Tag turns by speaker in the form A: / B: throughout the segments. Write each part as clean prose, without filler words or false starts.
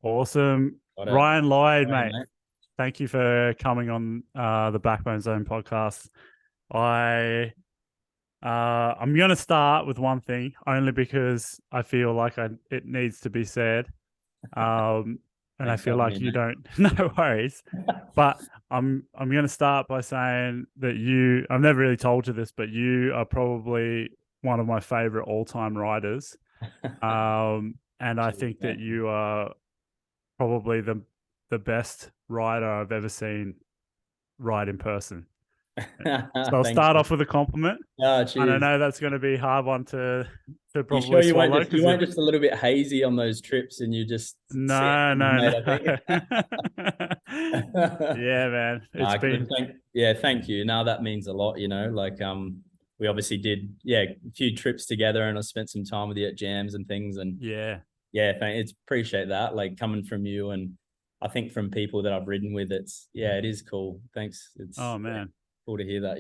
A: Awesome.
B: Got it.
A: Ryan Lloyd,
B: Hey,
A: mate.
B: mate.
A: Thank you for coming on the Backbone Zone podcast. I I'm gonna start with one thing only because I feel like it needs to be said. Um and I
B: Thanks for
A: feel
B: having
A: like
B: me,
A: you
B: mate.
A: don't no worries. But I'm gonna start by saying that I've never really told you this, but you are probably one of my favorite all-time riders. And I
B: Cheers,
A: think that
B: mate.
A: you are probably the best rider I've ever seen ride in person. So I'll
B: Thanks,
A: start
B: mate.
A: off with a compliment. And I
B: Cheers.
A: know that's going to be a hard one to
B: You sure
A: probably swallow
B: you
A: because
B: weren't
A: you've
B: just a little bit hazy on those trips and you just see it,
A: no, no,
B: mate,
A: no.
B: I think.
A: Yeah, man. It's
B: Good.
A: been
B: Thank you. Now that means a lot, we obviously did, a few trips together and I spent some time with you at jams and things. And
A: yeah.
B: it's appreciate that. Like coming from you and I think from people that I've ridden with, it is cool. Thanks.
A: Oh man.
B: Cool to hear that.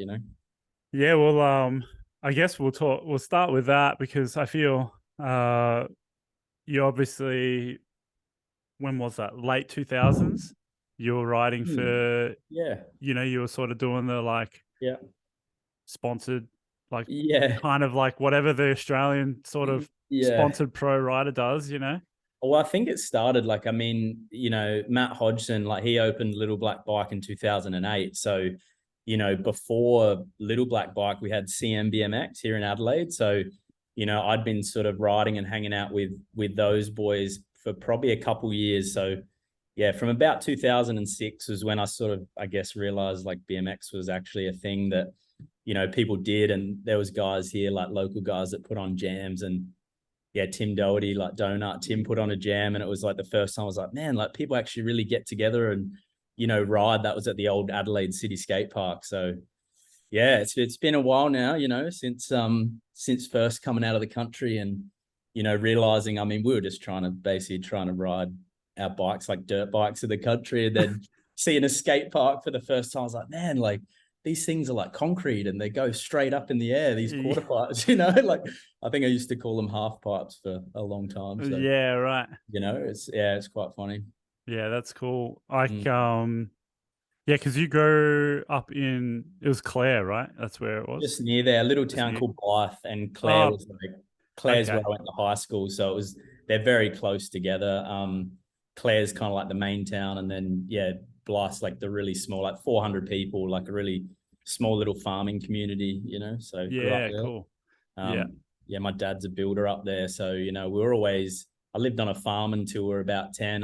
A: Yeah, well I guess we'll start with that because I feel you obviously when was that? Late 2000s? You were riding
B: Hmm.
A: for
B: Yeah.
A: you were sort of doing the like
B: Yeah.
A: sponsored, like
B: Yeah.
A: kind of like whatever the Australian sort of
B: Yeah.
A: sponsored pro rider does.
B: Well, I think it started Matt Hodgson, like he opened Little Black Bike in 2008. So, before Little Black Bike, we had CM BMX here in Adelaide. So, I'd been sort of riding and hanging out with those boys for probably a couple years. So, yeah, from about 2006 was when I sort of, I guess, realized like BMX was actually a thing that, people did. And there was guys here, like local guys that put on jams and yeah, Tim Doherty, like Donut, Tim put on a jam, and it was like the first time I was like, man, like people actually really get together and ride. That was at the old Adelaide City Skate Park. So yeah, it's been a while now, since first coming out of the country and realizing. I mean, we were just trying to ride our bikes like dirt bikes in the country, and then seeing a skate park for the first time, I was like, man, like these things are like concrete and they go straight up in the air. These quarter pipes, like I think I used to call them half pipes for a long time. So
A: Yeah, right.
B: it's quite funny.
A: Yeah, that's cool. Like,
B: Mm.
A: yeah, because you grew up it was Clare, right? That's where it was.
B: Just near there, a little
A: Just
B: town
A: near.
B: called Blythe, and
A: Oh,
B: Claire's where
A: okay.
B: I went to high school. So they're very close together. Claire's kind of like the main town, and then Blythe's like the really small, like 400 people, like a really small little farming community. So grew up
A: Yeah,
B: there.
A: cool. Yeah.
B: Yeah, my dad's a builder up there, so we were always. I lived on a farm until we were about 10.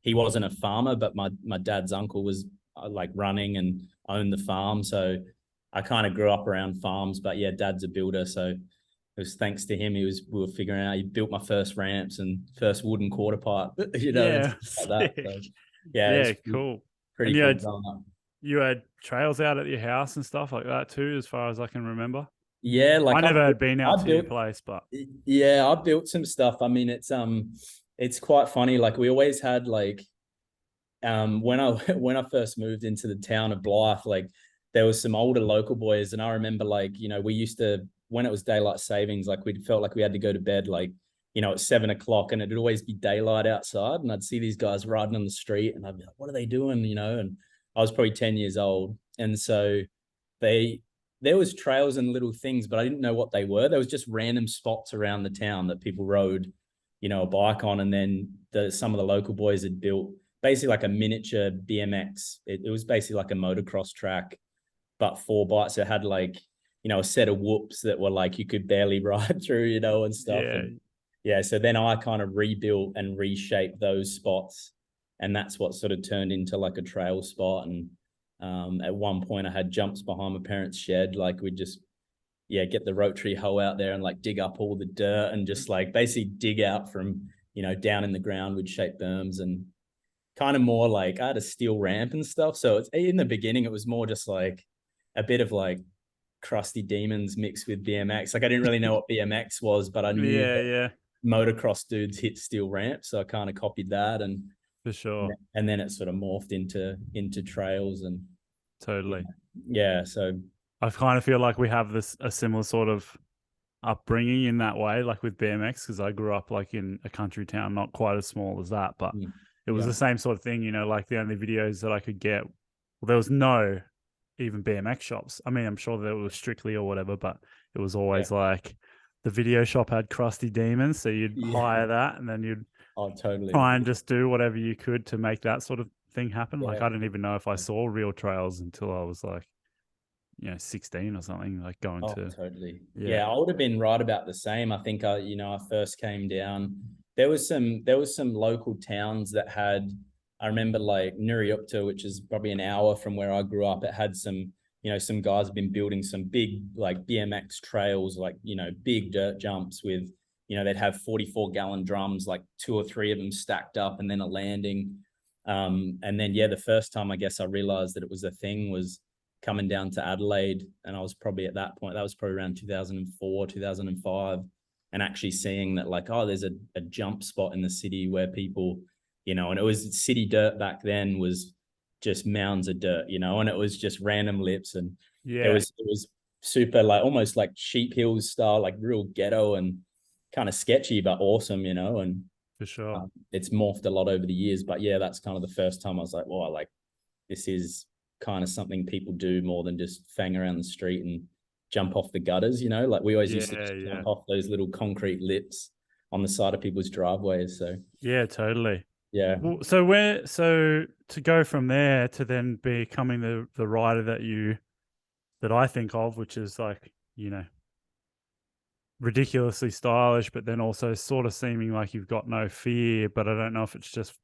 B: He wasn't a farmer, but my dad's uncle was like running and owned the farm, so I kind of grew up around farms. But yeah, dad's a builder, so it was thanks to him. We were figuring out. He built my first ramps and first wooden quarter pipe, and
A: Yeah,
B: stuff like that.
A: sick.
B: So yeah,
A: Yeah,
B: it's
A: cool.
B: pretty
A: And
B: cool growing up.
A: you had trails out at your house and stuff like that too, as far as I can remember.
B: Yeah,
A: I
B: like
A: never had been out
B: I
A: to your
B: built
A: place, but
B: I built some stuff. I mean, it's quite funny. Like we always had like when I when I first moved into the town of Blythe, like there was some older local boys, and I remember like we used to, when it was daylight savings, like we felt like we had to go to bed like at 7 o'clock, and it'd always be daylight outside, and I'd see these guys riding on the street, and I'd be like, what are they doing? And I was probably 10 years old, and so they there was trails and little things, but I didn't know what they were. There was just random spots around the town that people rode, a bike on, and then some of the local boys had built basically like a miniature BMX. It was basically like a motocross track, but four bikes. It had like, a set of whoops that were like you could barely ride through, and stuff.
A: yeah,
B: And yeah, so then I kind of rebuilt and reshaped those spots. And that's what sort of turned into like a trail spot. And at one point I had jumps behind my parents' shed. Like we'd just, get the rotary hoe out there and like dig up all the dirt and just like basically dig out from, down in the ground with shape berms, and kind of more like I had a steel ramp and stuff. So it's in the beginning, it was more just like a bit of like crusty demons mixed with BMX. Like I didn't really know what BMX was, but I knew
A: yeah,
B: that
A: yeah,
B: motocross dudes hit steel ramps. So I kind of copied that, and
A: for sure,
B: then it sort of morphed into trails. And
A: totally.
B: yeah. So
A: I kind of feel like we have a similar sort of upbringing in that way, like with BMX, because I grew up like in a country town, not quite as small as that, but it was
B: Yeah.
A: the same sort of thing, you know, like the only videos that I could get, well, there was no even BMX shops. I mean, I'm sure that it was Strictly or whatever, but it was always like the video shop had Crusty Demons, so you'd hire that and then you'd
B: Oh, totally.
A: try and just do whatever you could to make that sort of thing happen. Like
B: Yeah.
A: I didn't even know if I saw real trails until I was like, 16 or something, like going
B: Oh,
A: to
B: totally.
A: yeah.
B: Yeah, I would have been right about the same. I think I first came down. There was some local towns that had, I remember like Nuriupta, which is probably an hour from where I grew up. It had some guys have been building some big like BMX trails, like, big dirt jumps with, they'd have 44-gallon drums, like 2 or 3 of them stacked up and then a landing. And then, the first time I guess I realized that it was a thing was coming down to Adelaide. And I was probably at that point, that was probably around 2004, 2005, and actually seeing that like, oh, there's a jump spot in the city where people, and it was city dirt back then, was just mounds of dirt, and it was just random lips. And it was super like almost like Sheep Hills style, like real ghetto and kind of sketchy, but awesome, and
A: for sure.
B: It's morphed a lot over the years. But yeah, that's kind of the first time I was like, well, like this is kind of something people do more than just fang around the street and jump off the gutters, like we always used to just jump off those little concrete lips on the side of people's driveways. So
A: yeah, totally.
B: yeah.
A: Well, so to go from there to then becoming the rider that I think of, which is like, ridiculously stylish, but then also sort of seeming like you've got no fear, but I don't know if it's just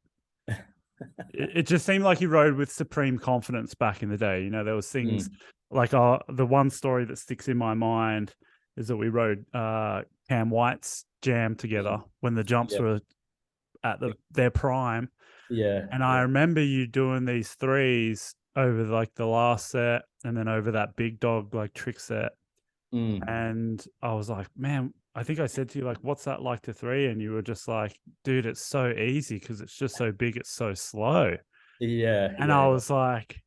A: it just seemed like you rode with supreme confidence back in the day. There was things like the one story that sticks in my mind is that we rode Cam White's jam together when the jumps were at their prime.
B: Yeah.
A: And I remember you doing these threes over like the last set and then over that big dog like trick set. And I was like, man, I think I said to you, like, what's that like to three? And you were just like, dude, it's so easy because it's just so big, it's so slow.
B: Yeah.
A: And I was like,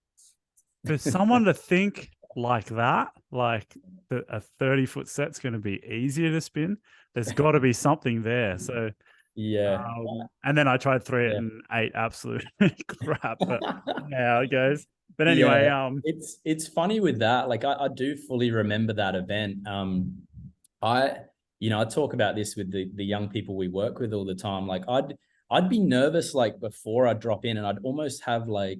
A: for someone to think like that, like a 30-foot set's going to be easier to spin, there's got to be something there. So and then I tried three it and ate absolute crap, but how it goes. But anyway,
B: it's funny with that. Like I do fully remember that event. I talk about this with the young people we work with all the time. Like I'd be nervous like before I drop in, and I'd almost have like,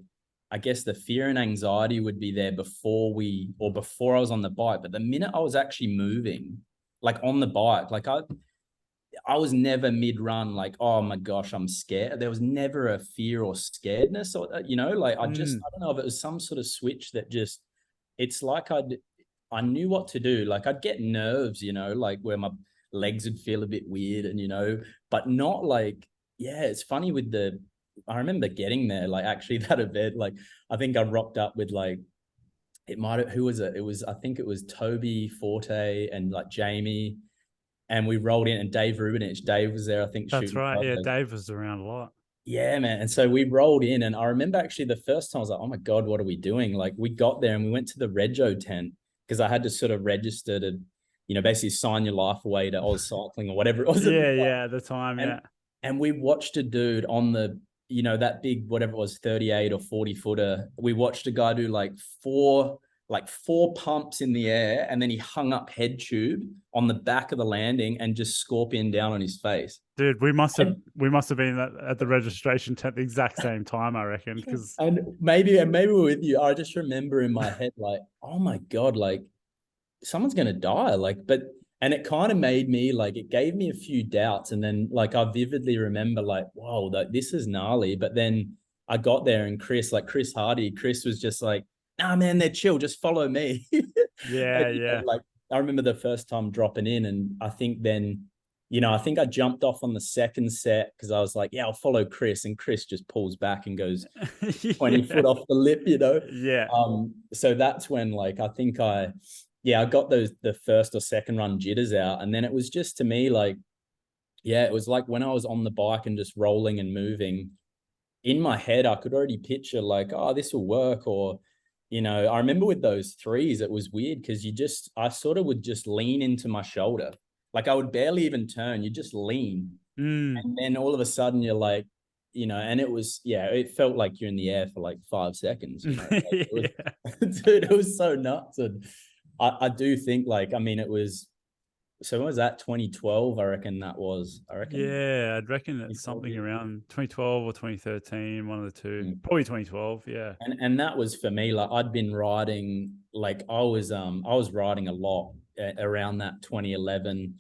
B: I guess the fear and anxiety would be there before I was on the bike. But the minute I was actually moving, like on the bike, like I was never mid-run like, oh my gosh, I'm scared. There was never a fear or scaredness, or like I don't know if it was some sort of switch that just, it's like I knew what to do. Like I'd get nerves, like where my legs would feel a bit weird, and but not like, it's funny with I remember getting there, like actually that event, like I think I rocked up with like, who was it? I think it was Toby Forte and like Jamie. And we rolled in, and Dave was there, I think.
A: That's
B: shooting
A: right. Yeah,
B: photos.
A: Dave was around a lot.
B: Yeah, man. And so we rolled in, and I remember actually the first time I was like, oh my God, what are we doing? Like we got there and we went to the Rego tent because I had to sort of register to, basically sign your life away to Oz Cycling or whatever it was.
A: At the time.
B: And we watched a dude on the, that big, whatever it was, 38 or 40 footer. We watched a guy do like four pumps in the air, and then he hung up head tube on the back of the landing and just scorpion down on his face.
A: Dude, we must have been at the registration tent at the exact same time, I reckon.
B: And maybe we're with you. I just remember in my head, like, oh my God, like someone's gonna die. Like, and it kind of made me like, it gave me a few doubts. And then like I vividly remember like, whoa, this is gnarly. But then I got there, and Chris was just like, nah, man, they're chill. Just follow me. Like I remember the first time dropping in, and I think then, I think I jumped off on the second set because I was like, yeah, I'll follow Chris, and Chris just pulls back and goes 20 foot off the lip,
A: Yeah.
B: So that's when like I think I got the first or second run jitters out, and then it was just to me like, it was like when I was on the bike and just rolling and moving in my head, I could already picture like, oh, this will work, or you know, I remember with those threes, it was weird because I sort of would just lean into my shoulder. Like I would barely even turn. You just lean.
A: Mm.
B: And then all of a sudden you're like, you know, and it was, yeah, it felt like you're in the air for like 5 seconds, you know. Like it
A: Yeah.
B: was, dude, it was so nuts. And I do think like, I mean, it was, so when was that? 2012, I reckon that was, I reckon.
A: Yeah, I'd reckon it's
B: 2012,
A: something
B: yeah.
A: around 2012 or 2013, one of the two.
B: Mm.
A: Probably 2012, yeah.
B: And that was for me, like I'd been riding, like I was riding a lot around that 2011,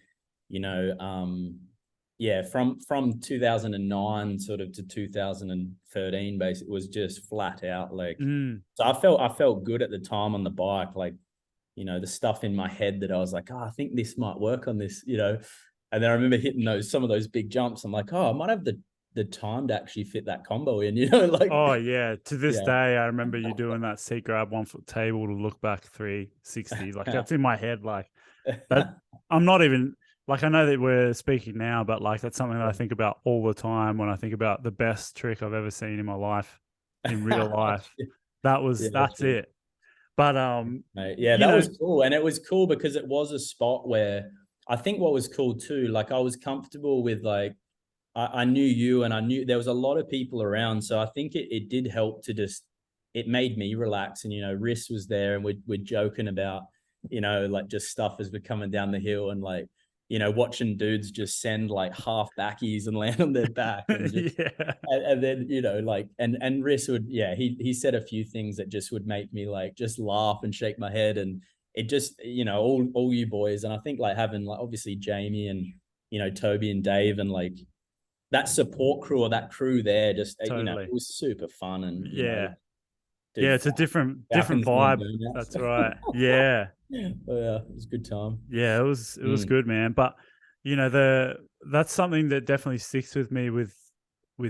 B: you know, yeah, from 2009 sort of to 2013, basically, it was just flat out like,
A: Mm.
B: so I felt good at the time on the bike, like, you know, the stuff in my head that I was like, oh, I think this might work on this, you know. And then I remember hitting some of those big jumps. I'm like, oh, I might have the time to actually fit that combo in, you know, like,
A: Oh yeah. To this
B: yeah.
A: day, I remember you doing that seat grab 1 foot table to look back 360. Like that's in my head. Like that. I'm not even like I know that we're speaking now, but like that's something that I think about all the time when I think about the best trick I've ever seen in my life, in real life.
B: Yeah,
A: That's
B: true.
A: it. But
B: Mate. Yeah,
A: you
B: that
A: know,
B: was cool. And it was cool because it was a spot where I think what was cool too, like I was comfortable with like I knew you and I knew there was a lot of people around. So I think it did help to just it made me relax. And you know, Riss was there and we're joking about, you know, like just stuff as we're coming down the hill and like, you know, watching dudes just send like half backies and land on their back and just
A: yeah,
B: and then you know like and Riss would yeah he said a few things that just would make me like just laugh and shake my head and it just you know all you boys and I think like having like obviously Jamie and you know Toby and Dave and like that support crew or that crew there just you know
A: totally.
B: it was super fun and you know
A: Yeah. Yeah,
B: dude
A: it's a different
B: Falcons doing
A: vibe.
B: donuts.
A: That's right. Yeah.
B: Oh, yeah, it was a good time.
A: Yeah, it was
B: Mm,
A: good, man. But you know, that's something that definitely sticks with me with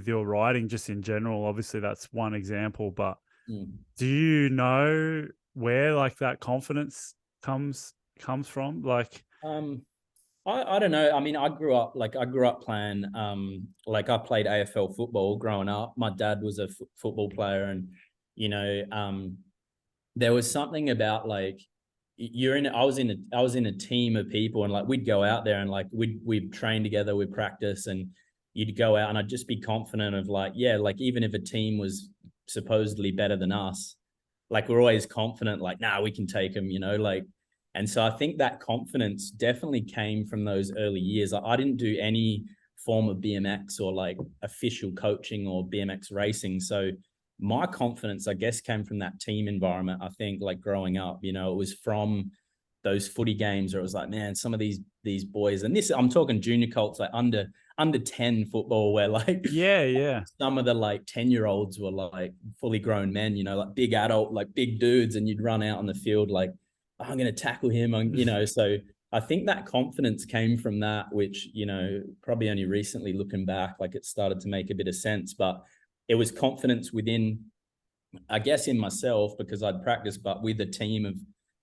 A: your writing just in general. Obviously that's one example, but
B: mm.
A: do you know where like that confidence comes from? Like
B: Um, I don't know. I mean, I grew up playing like I played AFL football growing up. My dad was a football player and you know, there was something about like I was in a team of people and like we'd go out there and like we'd train together, we'd practice and you'd go out and I'd just be confident of like, yeah, like even if a team was supposedly better than us, like we're always confident, like, nah, we can take them, you know, like and so I think that confidence definitely came from those early years. I didn't do any form of BMX or like official coaching or BMX racing. So my confidence, I guess, came from that team environment. I think like growing up, you know, it was from those footy games where it was like, man, some of these boys, and this I'm talking junior colts, like under 10 football, where like
A: yeah, yeah.
B: some of the like 10-year-olds were like fully grown men, you know, like big adult, like big dudes, and you'd run out on the field like, oh, I'm gonna tackle him, you know. So I think that confidence came from that, which, you know, probably only recently looking back, like it started to make a bit of sense. But it was confidence within, I guess, in myself because I'd practiced, but with a team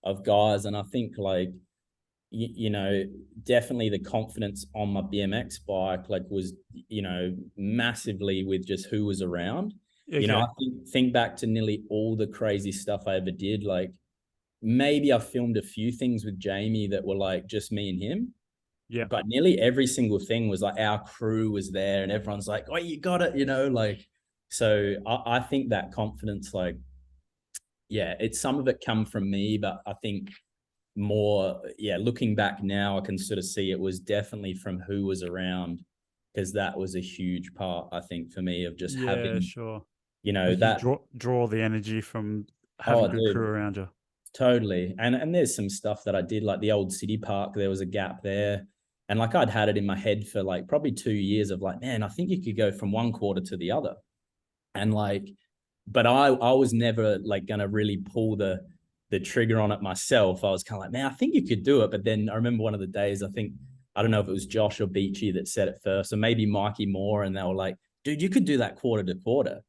B: of guys. And I think like you know, definitely the confidence on my BMX bike like was, you know, massively with just who was around. You know, I
A: Okay.
B: think back to nearly all the crazy stuff I ever did. Like maybe I filmed a few things with Jamie that were like just me and him,
A: Yeah.
B: but nearly every single thing was like our crew was there and everyone's like, oh, you got it, you know, like so I think that confidence, like, yeah, it's some of it come from me, but I think more, yeah, looking back now, I can sort of see it was definitely from who was around because that was a huge part, I think, for me of just
A: Yeah,
B: having,
A: sure.
B: you know,
A: Like you
B: that,
A: draw the energy from having
B: oh,
A: good crew
B: dude,
A: around you.
B: totally. And there's some stuff that I did, like the old city park, there was a gap there. And like I'd had it in my head for like probably 2 years of like, man, I think you could go from one quarter to the other. And like, but I was never like gonna really pull the trigger on it myself. I was kind of like, man, I think you could do it. But then I remember one of the days, I don't know if it was Josh or Beachy that said it first, or maybe Mikey Moore, and they were like, dude, you could do that quarter to quarter.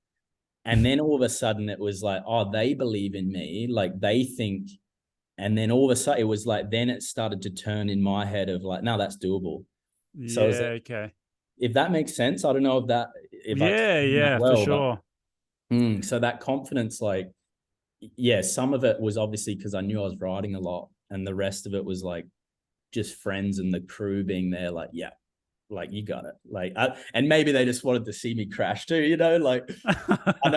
B: And then all of a sudden it was like, oh, they believe in me, like they think. And then all of a sudden it was like, then it started to turn in my head of like, no, that's doable. So I was like,
A: Yeah, okay.
B: if that makes sense, I don't know if I
A: Yeah,
B: explained that
A: yeah, for
B: well, but
A: sure.
B: so that confidence, like, yeah, some of it was obviously because I knew I was riding a lot, and the rest of it was like just friends and the crew being there, like, yeah, like you got it, like, and maybe they just wanted to see me crash too, you know, like I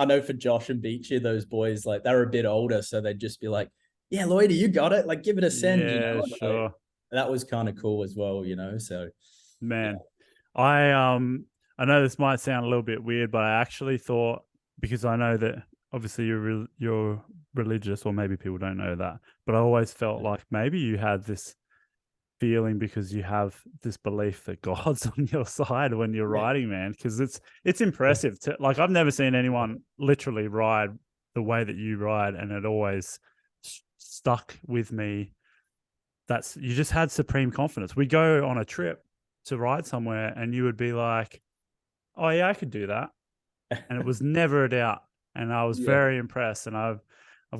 B: know for Josh and Beachy, those boys, like they were a bit older, so they'd just be like, yeah, Lloydie, you got it, like give it a send, you
A: Yeah,
B: know, like,
A: sure.
B: that was kind of cool as well, you know, so yeah.
A: Man, I know this might sound a little bit weird, but I actually thought, because I know that obviously you're religious, or maybe people don't know that, but I always felt like maybe you had this feeling because you have this belief that God's on your side when you're
B: Yeah.
A: riding, man. Because it's impressive to, like, I've never seen anyone literally ride the way that you ride, and it always stuck with me. That's, you just had supreme confidence. We go on a trip to ride somewhere, and you would be like, "Oh yeah, I could do that," and it was never a doubt. And I was
B: Yeah.
A: very impressed. And I've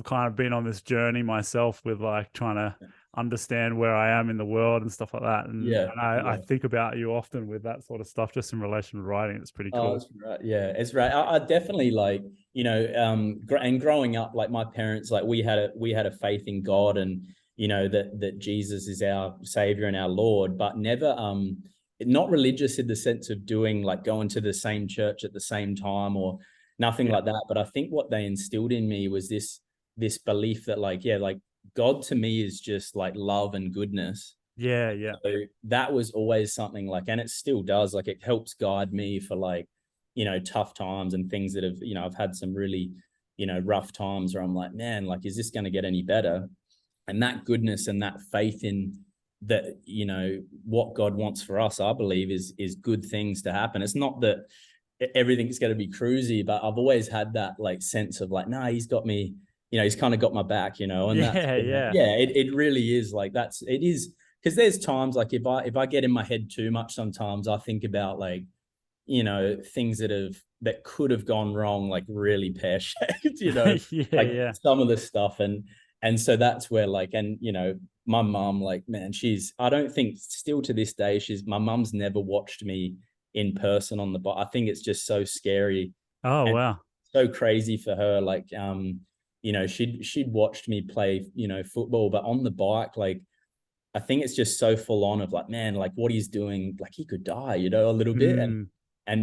A: kind of been on this journey myself with like trying to understand where I am in the world and stuff like that.
B: Yeah.
A: And I
B: Yeah.
A: think about you often with that sort of stuff, just in relation to writing. It's pretty
B: Oh,
A: cool.
B: that's right. Yeah, it's right. I definitely like, you know, and growing up, like my parents, like we had a faith in God, and you know that Jesus is our Savior and our Lord, but never not religious in the sense of doing like going to the same church at the same time or nothing
A: Yeah.
B: like that. But I think what they instilled in me was this belief that like, yeah, like God to me is just like love and goodness.
A: Yeah. Yeah.
B: So that was always something like, and it still does, like it helps guide me for like, you know, tough times and things that have, you know, I've had some really, you know, rough times where I'm like, man, like, is this going to get any better? And that goodness and that faith in that, you know, what God wants for us, I believe is good things to happen. It's not that everything's going to be cruisy, but I've always had that like sense of like, nah, he's got me, you know, he's kind of got my back, you know, and that's,
A: Yeah. Yeah.
B: yeah, it really is like, it is, because there's times like if I get in my head too much, sometimes I think about like, you know, things that could have gone wrong, like really pear-shaped, you know,
A: Yeah.
B: like
A: Yeah.
B: some of the stuff. And so that's where like, and you know, my mom, like, man, I don't think still to this day, my mom's never watched me in person on the bike. I think it's just so scary
A: Oh
B: and
A: wow.
B: so crazy for her. Like, you know, she'd watched me play, you know, football, but on the bike, like, I think it's just so full on of like, man, like what he's doing, like he could die, you know, a little bit.
A: Mm.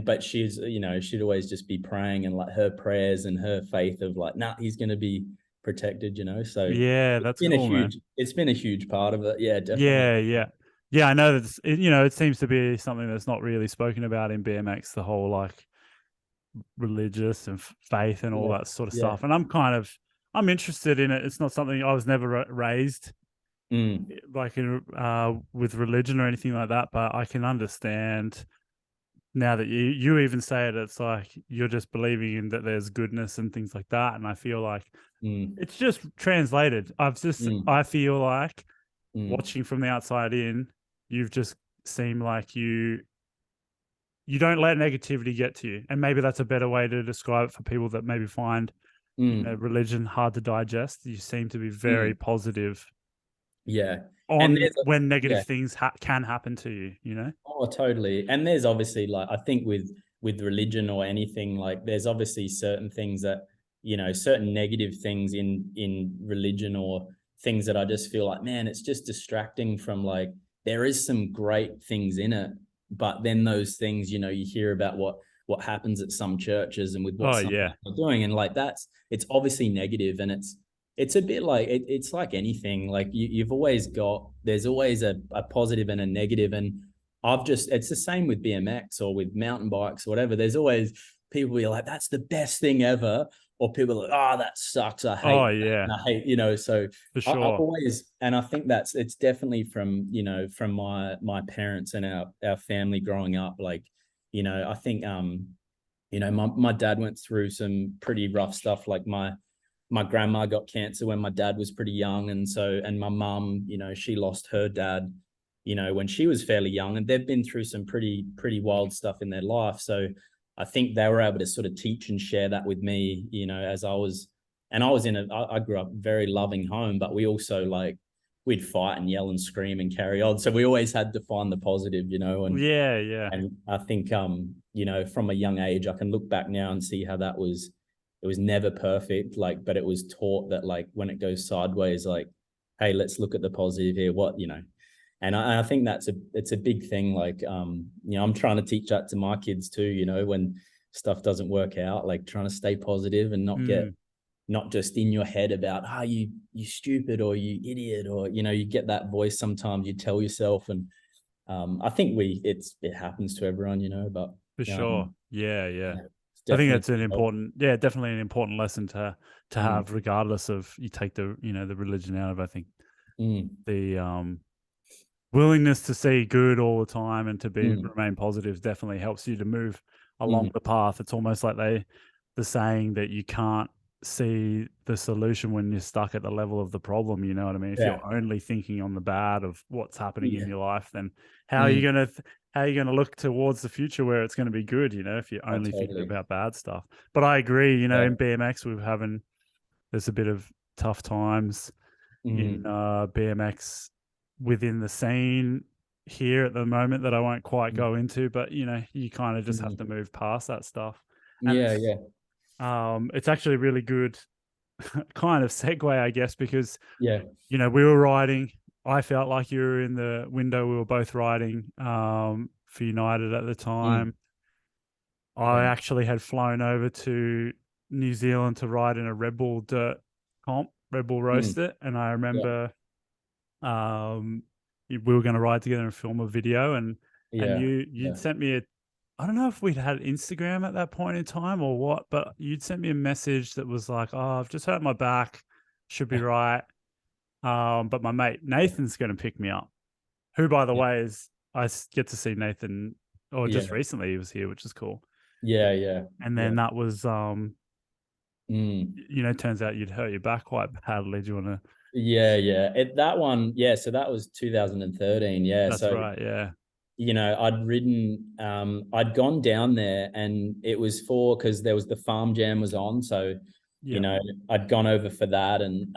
B: But she's, you know, she'd always just be praying, and like her prayers and her faith of like, nah, he's gonna be protected, you know. So
A: Yeah, that's cool, man.
B: it's been a huge part of it. Yeah, definitely.
A: Yeah, yeah, yeah. I know that it seems to be something that's not really spoken about in BMX. The whole like religious and faith and all
B: Yeah.
A: that sort of
B: Yeah.
A: stuff. And I'm interested in it. It's not something I was never raised
B: Mm,
A: like in with religion or anything like that. But I can understand now that you even say it. It's like you're just believing in that there's goodness and things like that. And I feel like
B: mm,
A: it's just translated.
B: mm,
A: I feel like
B: mm,
A: watching from the outside in, you've just seemed like you don't let negativity get to you. And maybe that's a better way to describe it for people that maybe find,
B: mm,
A: religion hard to digest. You seem to be very
B: mm.
A: positive
B: Yeah. And
A: on when negative
B: yeah.
A: things can happen to you, you know?
B: Oh, totally. And there's obviously like, I think with religion or anything, like there's obviously certain things that, you know, certain negative things in religion or things that I just feel like, man, it's just distracting from like, there is some great things in it, but then those things, you know, you hear about what happens at some churches and with what
A: Oh
B: some
A: yeah.
B: people are doing, and like it's obviously negative, and it's a bit like it's like anything. Like you've always got, there's always a positive and a negative, and it's the same with BMX or with mountain bikes or whatever. There's always people be like, that's the best thing ever. Or people are like, oh, that sucks. I hate
A: Oh
B: that.
A: yeah,
B: And I hate, you know, so
A: for
B: I
A: sure.
B: always, and I think it's definitely from, you know, from my parents and our family growing up. Like, you know, I think, you know, my dad went through some pretty rough stuff. Like my grandma got cancer when my dad was pretty young. And my mum, you know, she lost her dad, you know, when she was fairly young, and they've been through some pretty wild stuff in their life. So I think they were able to sort of teach and share that with me, you know, as I was, and I grew up very loving home, but we also like, we'd fight and yell and scream and carry on. So we always had to find the positive, you know,
A: Yeah, yeah.
B: and I think, you know, from a young age, I can look back now and see how that was, it was never perfect, like, but it was taught that like when it goes sideways, like, hey, let's look at the positive here, what, you know. And I think it's a big thing. Like, you know, I'm trying to teach that to my kids too, you know, when stuff doesn't work out, like trying to stay positive and not just in your head about, you stupid or you idiot, or, you know, you get that voice sometimes you tell yourself. And I think it happens to everyone, you know, but
A: For sure. Yeah, yeah.
B: it's
A: I think
B: definitely
A: that's an important, yeah, definitely an important lesson to
B: mm,
A: have, regardless of you take the, you know, the religion out of. I think
B: mm,
A: the willingness to see good all the time and to
B: mm,
A: remain positive definitely helps you to move along
B: mm,
A: the path. It's almost like the saying that you can't see the solution when you're stuck at the level of the problem. You know what I mean? If
B: yeah,
A: you're only thinking on the bad of what's happening in
B: yeah,
A: your life, then how are you
B: mm,
A: gonna how are you gonna look towards the future where it's going to be good? You know, if you're
B: oh,
A: only thinking
B: totally,
A: about bad stuff. But I agree. You know,
B: yeah,
A: in BMX, there's a bit of tough times in
B: mm,
A: BMX within the scene here at the moment that I won't quite
B: mm,
A: go into, but you know, you kind of just have to
B: mm,
A: move past that stuff. And
B: yeah, yeah,
A: it's actually really good kind of segue, I guess, because
B: yeah,
A: you know, we were riding. I felt like you were in the window. We were both riding for United at the
B: mm,
A: time. I
B: yeah,
A: actually had flown over to New Zealand to ride in a Red Bull dirt comp, Red Bull
B: mm,
A: roast it, and I
B: yeah,
A: remember we were going to ride together and film a video, and
B: yeah,
A: you'd
B: yeah,
A: sent me a, I don't know if we'd had Instagram at that point in time or what, but you'd sent me a message that was like, oh, I've just hurt my back, should be right. But my mate Nathan's going to pick me up, who, by the
B: yeah,
A: way, is get to see Nathan, or
B: yeah,
A: just recently he was here, which is cool.
B: yeah, yeah,
A: And
B: yeah,
A: then that was
B: mm.
A: you know, turns out you'd hurt your back quite badly. Do you want to?
B: Yeah, yeah. That one, yeah. So that was 2013. Yeah.
A: That's
B: So,
A: right. Yeah.
B: you know, I'd gone down there and it was because there was the farm jam was on. So, you
A: Yeah.
B: know, I'd gone over for that, and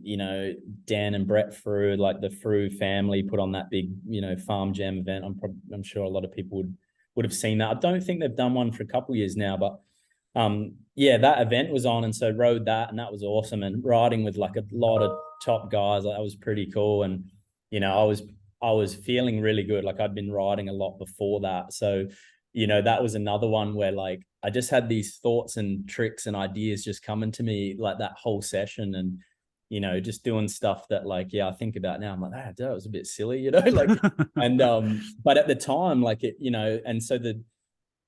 B: you know, Dan and Brett Frew, like the Frew family, put on that big, you know, farm jam event. I'm sure a lot of people would have seen that. I don't think they've done one for a couple of years now, but yeah, that event was on, and so rode that, and that was awesome. And riding with like a lot of top guys, like, that was pretty cool. And you know, I was feeling really good. Like I'd been riding a lot before that, so you know, that was another one where like I just had these thoughts and tricks and ideas just coming to me like that whole session. And you know, just doing stuff that like, yeah, I think about now, I'm like, that was a bit silly, you know, like. And but at the time, like, it, you know, and so the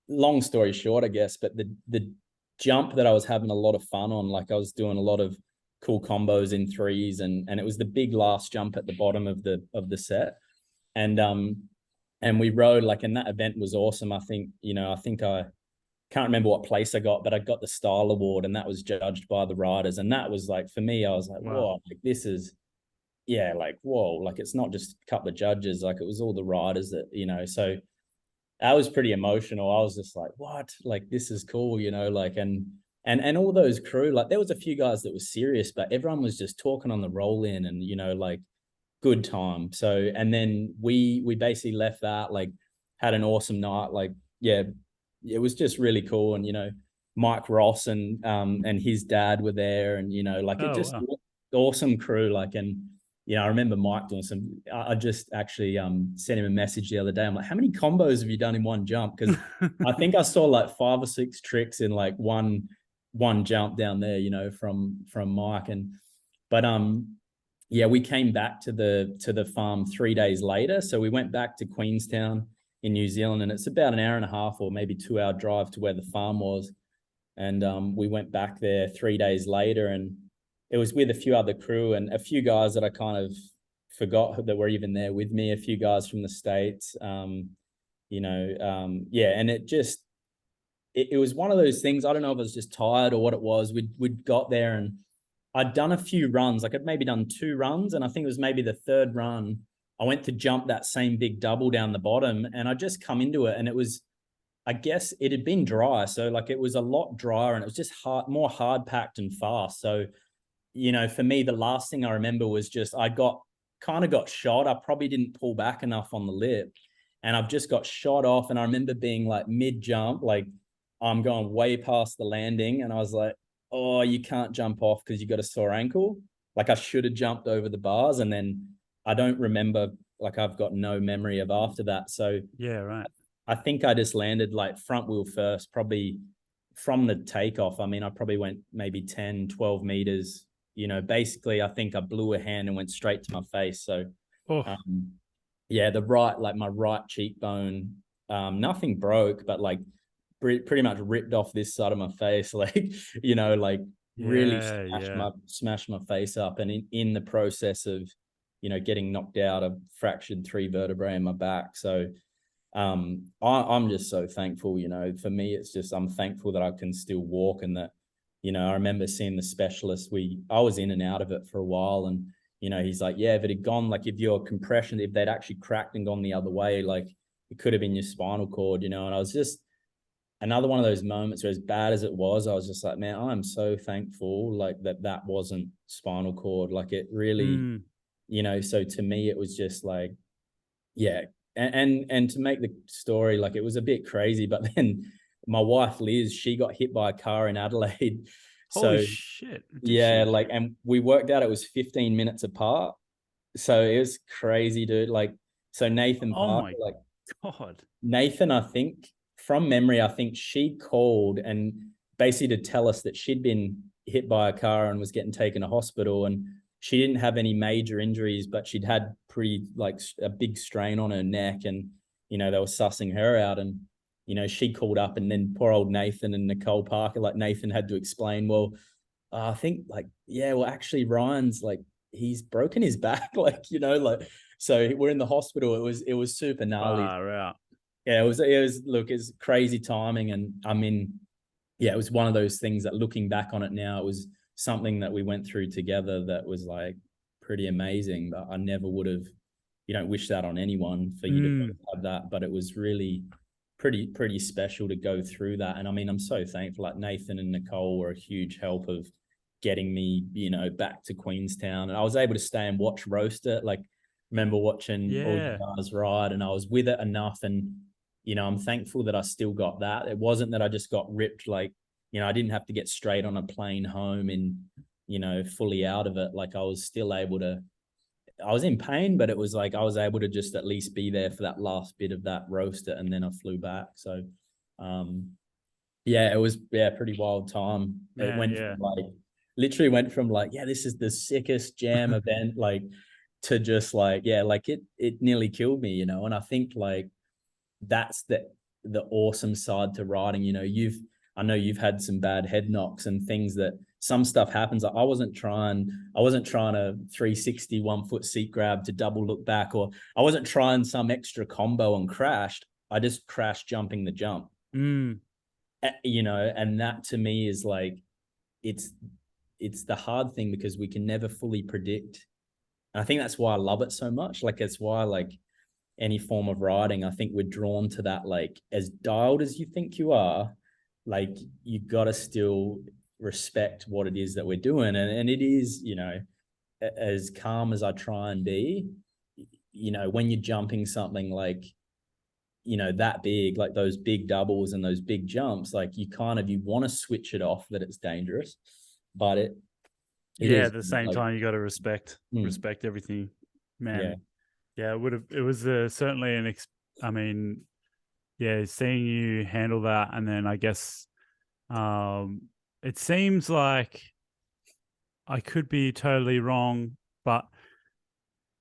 B: long story short, I guess, but the jump that I was having a lot of fun on, like I was doing a lot of cool combos in threes, and it was the big last jump at the bottom of the set. And we rode like, and that event was awesome. I think, you know, I can't remember what place I got, but I got the style award, and that was judged by the riders. And that was like, for me, I was like,
A: Wow.
B: whoa, like this is, yeah, like, whoa, like it's not just a couple of judges, like it was all the riders that, you know. So I was pretty emotional. I was just like, what? Like, this is cool, you know, like, and all those crew, like there was a few guys that was serious, but everyone was just talking on the roll in, and, you know, like good time. So, and then we basically left that, like had an awesome night. Like, yeah, it was just really cool. And, you know, Mike Ross and his dad were there, and, you know, like it
A: Oh
B: just
A: wow.
B: awesome crew. Like, and you know, I remember Mike doing some. I just actually sent him a message the other day. I'm like, how many combos have you done in one jump? Because I think I saw like 5 or 6 tricks in like one jump down there, you know, from Mike. And but yeah, we came back to the farm 3 days later. So we went back to Queenstown in New Zealand, and it's about an hour and a half or maybe 2 hour drive to where the farm was. And we went back there 3 days later, and it was with a few other crew and a few guys that I kind of forgot that were even there with me, a few guys from the States. You know, yeah, and it was one of those things. I don't know if I was just tired or what it was. We'd got there, and I'd done a few runs. Like I'd maybe done 2 runs, and I think it was maybe the third run. I went to jump that same big double down the bottom, and I just come into it, and it was, I guess it had been dry. So like it was a lot drier, and it was just more hard packed and fast. So, you know, for me, the last thing I remember was just, I kind of got shot. I probably didn't pull back enough on the lip, and I've just got shot off. And I remember being like mid jump, like I'm going way past the landing, and I was like, oh, you can't jump off because you got a sore ankle. Like I should have jumped over the bars, and then I don't remember, like I've got no memory of after that. So
A: Yeah, right.
B: I think I just landed like front wheel first, probably from the takeoff. I mean, I probably went maybe 10, 12 meters. You know, basically, I think I blew a hand and went straight to my face. So,
A: Oh,
B: yeah, like my right cheekbone, nothing broke, but like pretty much ripped off this side of my face. Like, like really
A: yeah, yeah.
B: smashed my face up. And in the process of, getting knocked out, I fractured 3 vertebrae in my back. So, I'm just so thankful. For me, it's just I'm thankful that I can still walk, and that, I remember seeing the specialist. I was in and out of it for a while, and he's like, yeah, if it had gone, like if your compression, if they'd actually cracked and gone the other way, like it could have been your spinal cord, and I was just another one of those moments where, as bad as it was, I was just like, man, I'm so thankful, like that wasn't spinal cord. Like it really,
A: Mm,
B: so to me, it was just like, yeah. And to make the story, like it was a bit crazy, but then my wife Liz, she got hit by a car in Adelaide.
A: holy
B: So
A: shit, did
B: yeah,
A: she?
B: like, and we worked out it was 15 minutes apart. So it was crazy, dude. Like, so Nathan
A: Oh
B: Parker,
A: my
B: like
A: god.
B: Nathan, I think from memory, I think she called and basically to tell us that she'd been hit by a car and was getting taken to hospital, and she didn't have any major injuries, but she'd had pretty like a big strain on her neck, and they were sussing her out, and she called up, and then poor old Nathan and Nicole Parker, like Nathan had to explain, well, I think like, yeah, well, actually Ryan's like he's broken his back, like like, so we're in the hospital. It was super gnarly.
A: Far out.
B: Yeah, it was look, it's crazy timing. And I mean, yeah, it was one of those things that looking back on it now, it was something that we went through together that was like pretty amazing. But I never would have, you don't wish that on anyone, for you to
A: Mm,
B: have that. But it was really pretty special to go through that. And I mean, I'm so thankful. Like Nathan and Nicole were a huge help of getting me, back to Queenstown. And I was able to stay and watch Roaster. Like, remember watching all you
A: yeah.
B: guys ride, and I was with it enough. And I'm thankful that I still got that. It wasn't that I just got ripped. Like, I didn't have to get straight on a plane home and, fully out of it. Like I was still able to, I was in pain, but it was like I was able to just at least be there for that last bit of that roaster, and then I flew back. So, um, yeah, it was, yeah, pretty wild time. It
A: Man,
B: went
A: yeah.
B: from like literally went from like, yeah, this is the sickest jam event, like, to just like, yeah, like it nearly killed me, and I think like that's the awesome side to riding. I know you've had some bad head knocks and things, that some stuff happens. I wasn't trying a 360 1 foot seat grab to double look back, or I wasn't trying some extra combo and crashed. I just crashed jumping the jump.
A: Mm,
B: And that to me is like, it's the hard thing, because we can never fully predict. And I think that's why I love it so much. Like, it's why, like, any form of riding, I think we're drawn to that. Like, as dialed as you think you are, like, you got to still respect what it is that we're doing. And it is, as calm as I try and be, when you're jumping something like, that big, like those big doubles and those big jumps, like you want to switch it off, that it's dangerous, but it
A: yeah,
B: is
A: at the same
B: like,
A: time you gotta respect everything.
B: yeah,
A: Man. Yeah, it was certainly I mean, yeah, seeing you handle that, and then I guess it seems like I could be totally wrong, but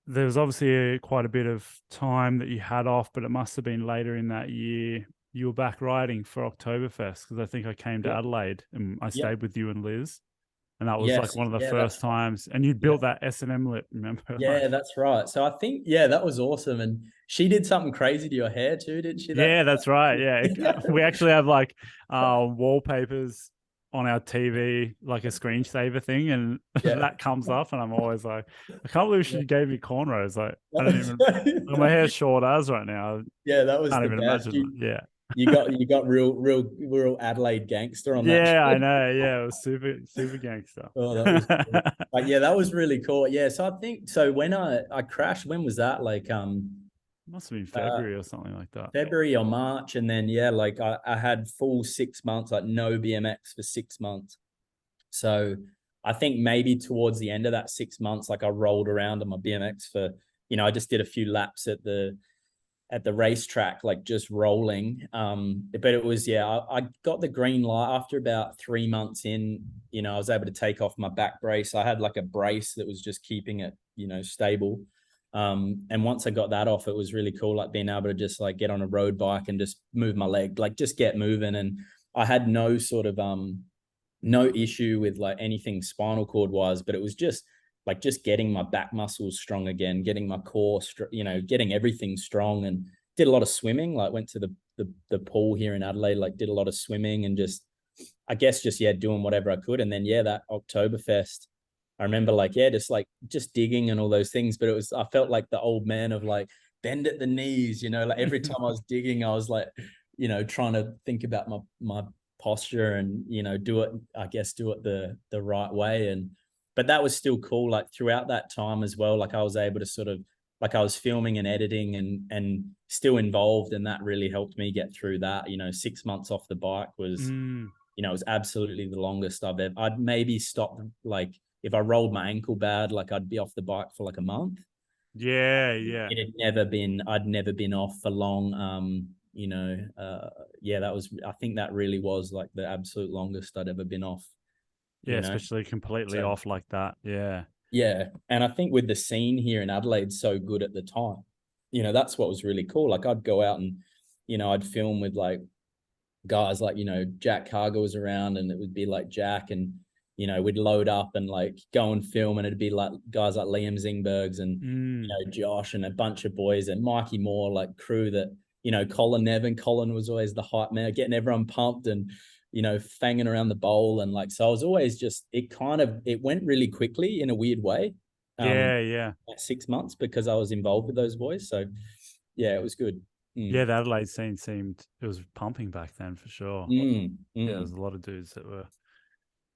A: there was obviously quite a bit of time that you had off, but it must have been later in that year you were back riding for Oktoberfest, because I think I came to
B: yeah,
A: Adelaide and I
B: yeah,
A: stayed with you and Liz, and that was like
B: yes,
A: one of the
B: yeah,
A: first
B: that's right.
A: times. And you'd
B: Yeah.
A: built that S&M lip, remember?
B: Yeah,
A: Like,
B: that's right. So I think, yeah, that was awesome. And she did something crazy to your hair too, didn't she?
A: yeah, that's right. Yeah,
B: Yeah.
A: we actually have like wallpapers on our TV, like a screensaver thing, and
B: Yeah.
A: that comes up, and I'm always like, I can't believe
B: Yeah.
A: she gave me cornrows. Like, I
B: That
A: don't
B: was,
A: even. Like, my hair's short as right now. I
B: yeah, that was
A: can't
B: the
A: even
B: best.
A: imagine.
B: You
A: Yeah,
B: you got real Adelaide gangster on that
A: yeah,
B: show.
A: I know. Yeah, it was super gangster.
B: Oh, that was cool. But yeah, that was really cool. Yeah, so I think so when I crashed, when was that? Like
A: Must have been
B: uh
A: February or something like that.
B: February or March. And then yeah, like I had full 6 months, like no BMX for 6 months. So I think maybe towards the end of that 6 months, like I rolled around on my BMX for, I just did a few laps at the racetrack, like just rolling. But it was, I got the green light after about 3 months in. I was able to take off my back brace. I had like a brace that was just keeping it, stable. And once I got that off, it was really cool, like being able to just like get on a road bike and just move my leg, like just get moving. And I had no sort of no issue with like anything spinal cord wise, but it was just like just getting my back muscles strong again, getting my core, getting everything strong. And did a lot of swimming, like went to the pool here in Adelaide, like did a lot of swimming and just, I guess just, doing whatever I could. And then, that Oktoberfest, I remember just digging and all those things, but I felt like the old man of like bend at the knees, like every time I was digging, I was like, trying to think about my posture and, do it the right way. But that was still cool. Like throughout that time as well, like I was able to sort of, like I was filming and editing and still involved. And that really helped me get through that. 6 months off the bike was, it was absolutely the longest I'd maybe stopped, like if I rolled my ankle bad, like I'd be off the bike for like a month.
A: Yeah.
B: I'd never been off for long. That was, I think that really was like the absolute longest I'd ever been off.
A: Yeah, especially completely off like that. Yeah.
B: Yeah. And I think with the scene here in Adelaide so good at the time, that's what was really cool. Like I'd go out and, I'd film with like guys like, Jack Cargo was around, and it would be like Jack, and, we'd load up and like go and film, and it'd be like guys like Liam Zingbergs and, Josh and a bunch of boys and Mikey Moore, like crew that, Colin Nevin. Colin was always the hype man, getting everyone pumped and, fanging around the bowl. And like, so I was always just, it went really quickly in a weird way.
A: Yeah.
B: 6 months because I was involved with those boys. So yeah, it was good.
A: Yeah, the Adelaide scene it was pumping back then for sure. Yeah, there was a lot of dudes that were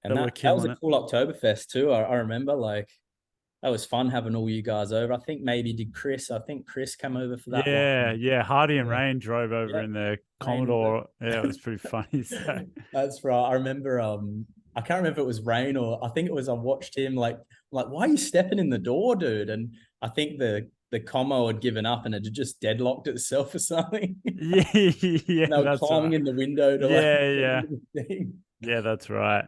B: were killing it. That was a cool Oktoberfest too. I remember like that was fun having all you guys over. I think Chris came over for that one.
A: Yeah. Hardy and Rain drove over in their Commodore. Yeah, it was pretty funny. So.
B: That's right. I remember I can't remember if it was Rain or I think it was, I watched him like why are you stepping in the door, dude? And I think the commo had given up and it had just deadlocked itself or something.
A: Yeah,
B: and they were climbing in the window to
A: Yeah, that's right.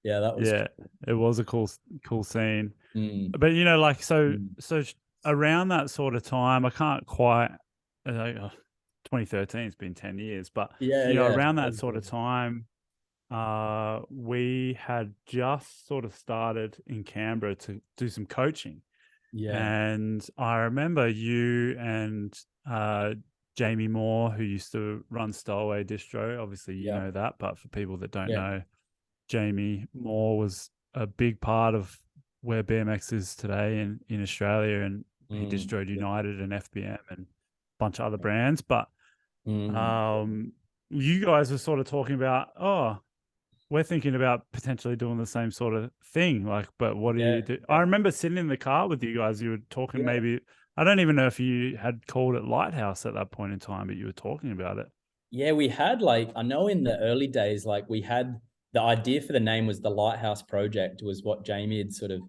B: Yeah, that was
A: cool. It was a cool scene. But like so around that sort of time, I can't quite 2013, it's been 10 years, but around that sort of time, we had just sort of started in Canberra to do some coaching. Yeah. And I remember you and Jamie Moore, who used to run Stowaway Distro. Obviously, you know that, but for people that don't know, Jamie Moore was a big part of where BMX is today in Australia, and he distroed United and FBM and a bunch of other brands. But you guys were sort of talking about, we're thinking about potentially doing the same sort of thing. Like, but what do you do? I remember sitting in the car with you guys. You were talking maybe, I don't even know if you had called it Lighthouse at that point in time, but you were talking about it.
B: Yeah, we had like, I know in the early days, like we had, the idea for the name was the Lighthouse Project, was what Jamie had sort of,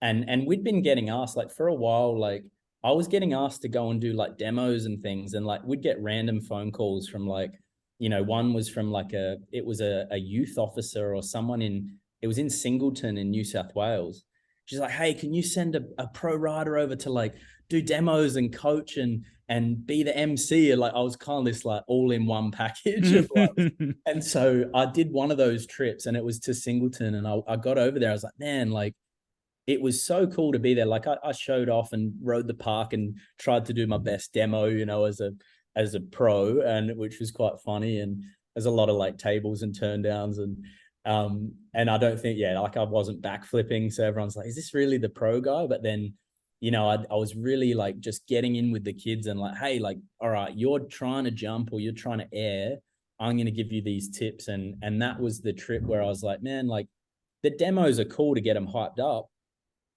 B: and we'd been getting asked like for a while, like I was getting asked to go and do like demos and things. And like, we'd get random phone calls from like, one was from like a youth officer or someone it was in Singleton in New South Wales. She's like, hey, can you send a pro rider over to like do demos and coach and be the MC? And like, I was kind of this like all in one package of like, and so I did one of those trips and it was to Singleton, and I got over there. I was like, man, like it was so cool to be there. Like I showed off and rode the park and tried to do my best demo, as a pro, and which was quite funny. And there's a lot of like tables and turn downs and I don't think, like I wasn't backflipping. So everyone's like, is this really the pro guy? But then, I was really like just getting in with the kids and like, hey, like, all right, you're trying to jump or you're trying to air, I'm going to give you these tips. And that was the trip where I was like, man, like the demos are cool to get them hyped up.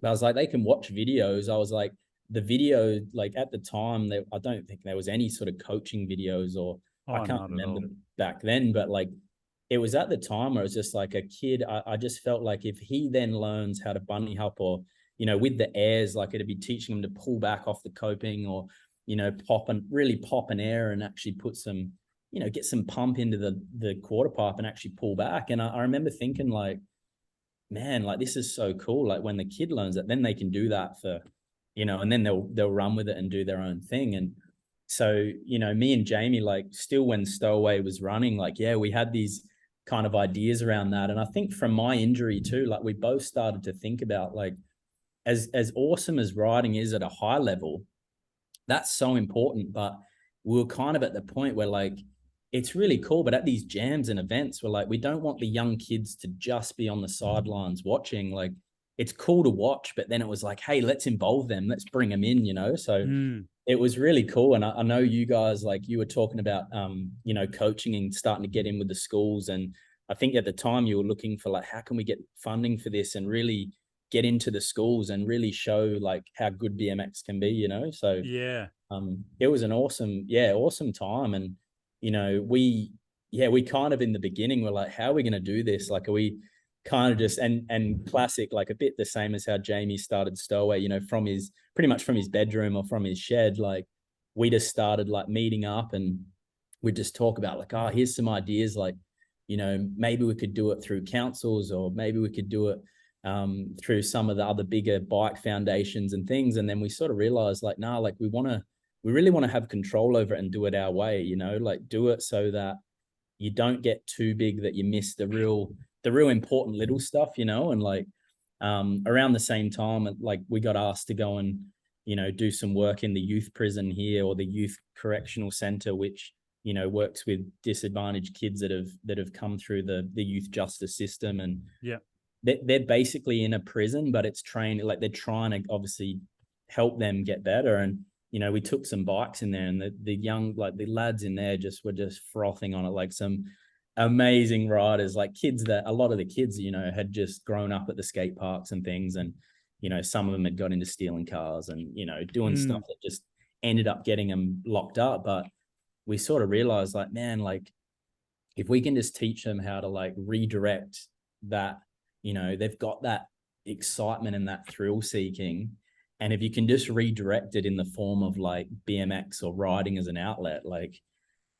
B: But I was like, they can watch videos. I was like, the video, like at the time, I don't think there was any sort of coaching videos or I can't remember back then, but like it was at the time where it was just like a kid. I just felt like if he then learns how to bunny hop, or, you know, with the airs, like it'd be teaching him to pull back off the coping, or, you know, really pop an air and actually put some, you know, get some pump into the quarter pipe and actually pull back. And I remember thinking like, man, like this is so cool. Like when the kid learns that, then they can do that for, you know, and then they'll run with it and do their own thing. And so, you know, me and Jamie, like still when Stowaway was running, like, yeah, we had these kind of ideas around that. And I think from my injury too, like we both started to think about like, as awesome as riding is at a high level, that's so important. But we were kind of at the point where like, it's really cool, but at these jams and events, we're like, we don't want the young kids to just be on the sidelines watching. Like, it's cool to watch, but then it was like, hey, let's involve them, let's bring them in, you know. So it was really cool. And I know you guys, like you were talking about you know, coaching and starting to get in with the schools. And I think at the time you were looking for like, how can we get funding for this and really get into the schools and really show like how good BMX can be, you know. So
A: Yeah.
B: it was an awesome time. And you know, we kind of in the beginning were like, how are we going to do this? Like, are we kind of just, and classic, like a bit the same as how Jamie started Stowaway, you know, from his, pretty much from his bedroom or from his shed. Like we just started like meeting up and we'd just talk about like, oh, here's some ideas. Like, you know, maybe we could do it through councils, or maybe we could do it through some of the other bigger bike foundations and things. And then we sort of realized like, nah, like we really want to have control over it and do it our way, you know, like do it so that you don't get too big that you miss the real important little stuff, you know. And like around the same time, like we got asked to go and, you know, do some work in the youth prison here, or the youth correctional center, which, you know, works with disadvantaged kids that have come through the youth justice system. And
A: yeah,
B: they're basically in a prison, but it's trained, like they're trying to obviously help them get better. And you know, we took some bikes in there, and the young, like the lads in there were just frothing on it, like some amazing riders, like kids that a lot of the kids, you know, had just grown up at the skate parks and things. And, you know, some of them had got into stealing cars and, you know, doing stuff that just ended up getting them locked up. But we sort of realized like, man, like if we can just teach them how to like redirect that, you know, they've got that excitement and that thrill seeking. And if you can just redirect it in the form of like BMX or riding as an outlet, like,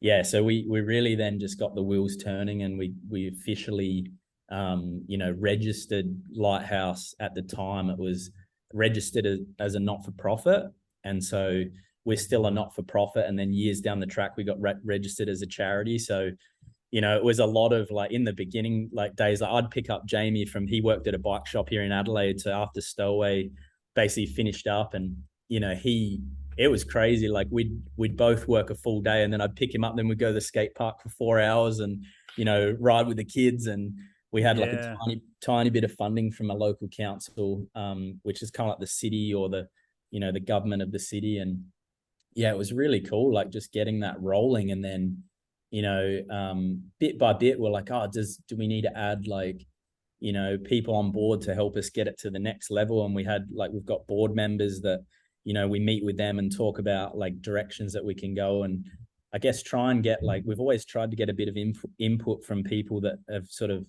B: yeah. So we really then just got the wheels turning, and we officially, you know, registered Lighthouse. At the time it was registered as a not-for-profit. And so we're still a not-for-profit. And then years down the track, we got registered as a charity. So, you know, it was a lot of like in the beginning, like days, like I'd pick up Jamie from, he worked at a bike shop here in Adelaide. So after Stowaway basically finished up, and, you know, it was crazy. Like we'd both work a full day, and then I'd pick him up. Then we'd go to the skate park for 4 hours and, you know, ride with the kids. And we had like a tiny bit of funding from a local council, which is kind of like the city or the, you know, the government of the city. And yeah, it was really cool. Like just getting that rolling. And then, you know, bit by bit, we're like, oh, do we need to add like, you know, people on board to help us get it to the next level? And we've got board members that, you know, we meet with them and talk about like directions that we can go. And I guess try and get, like, we've always tried to get a bit of input from people that have sort of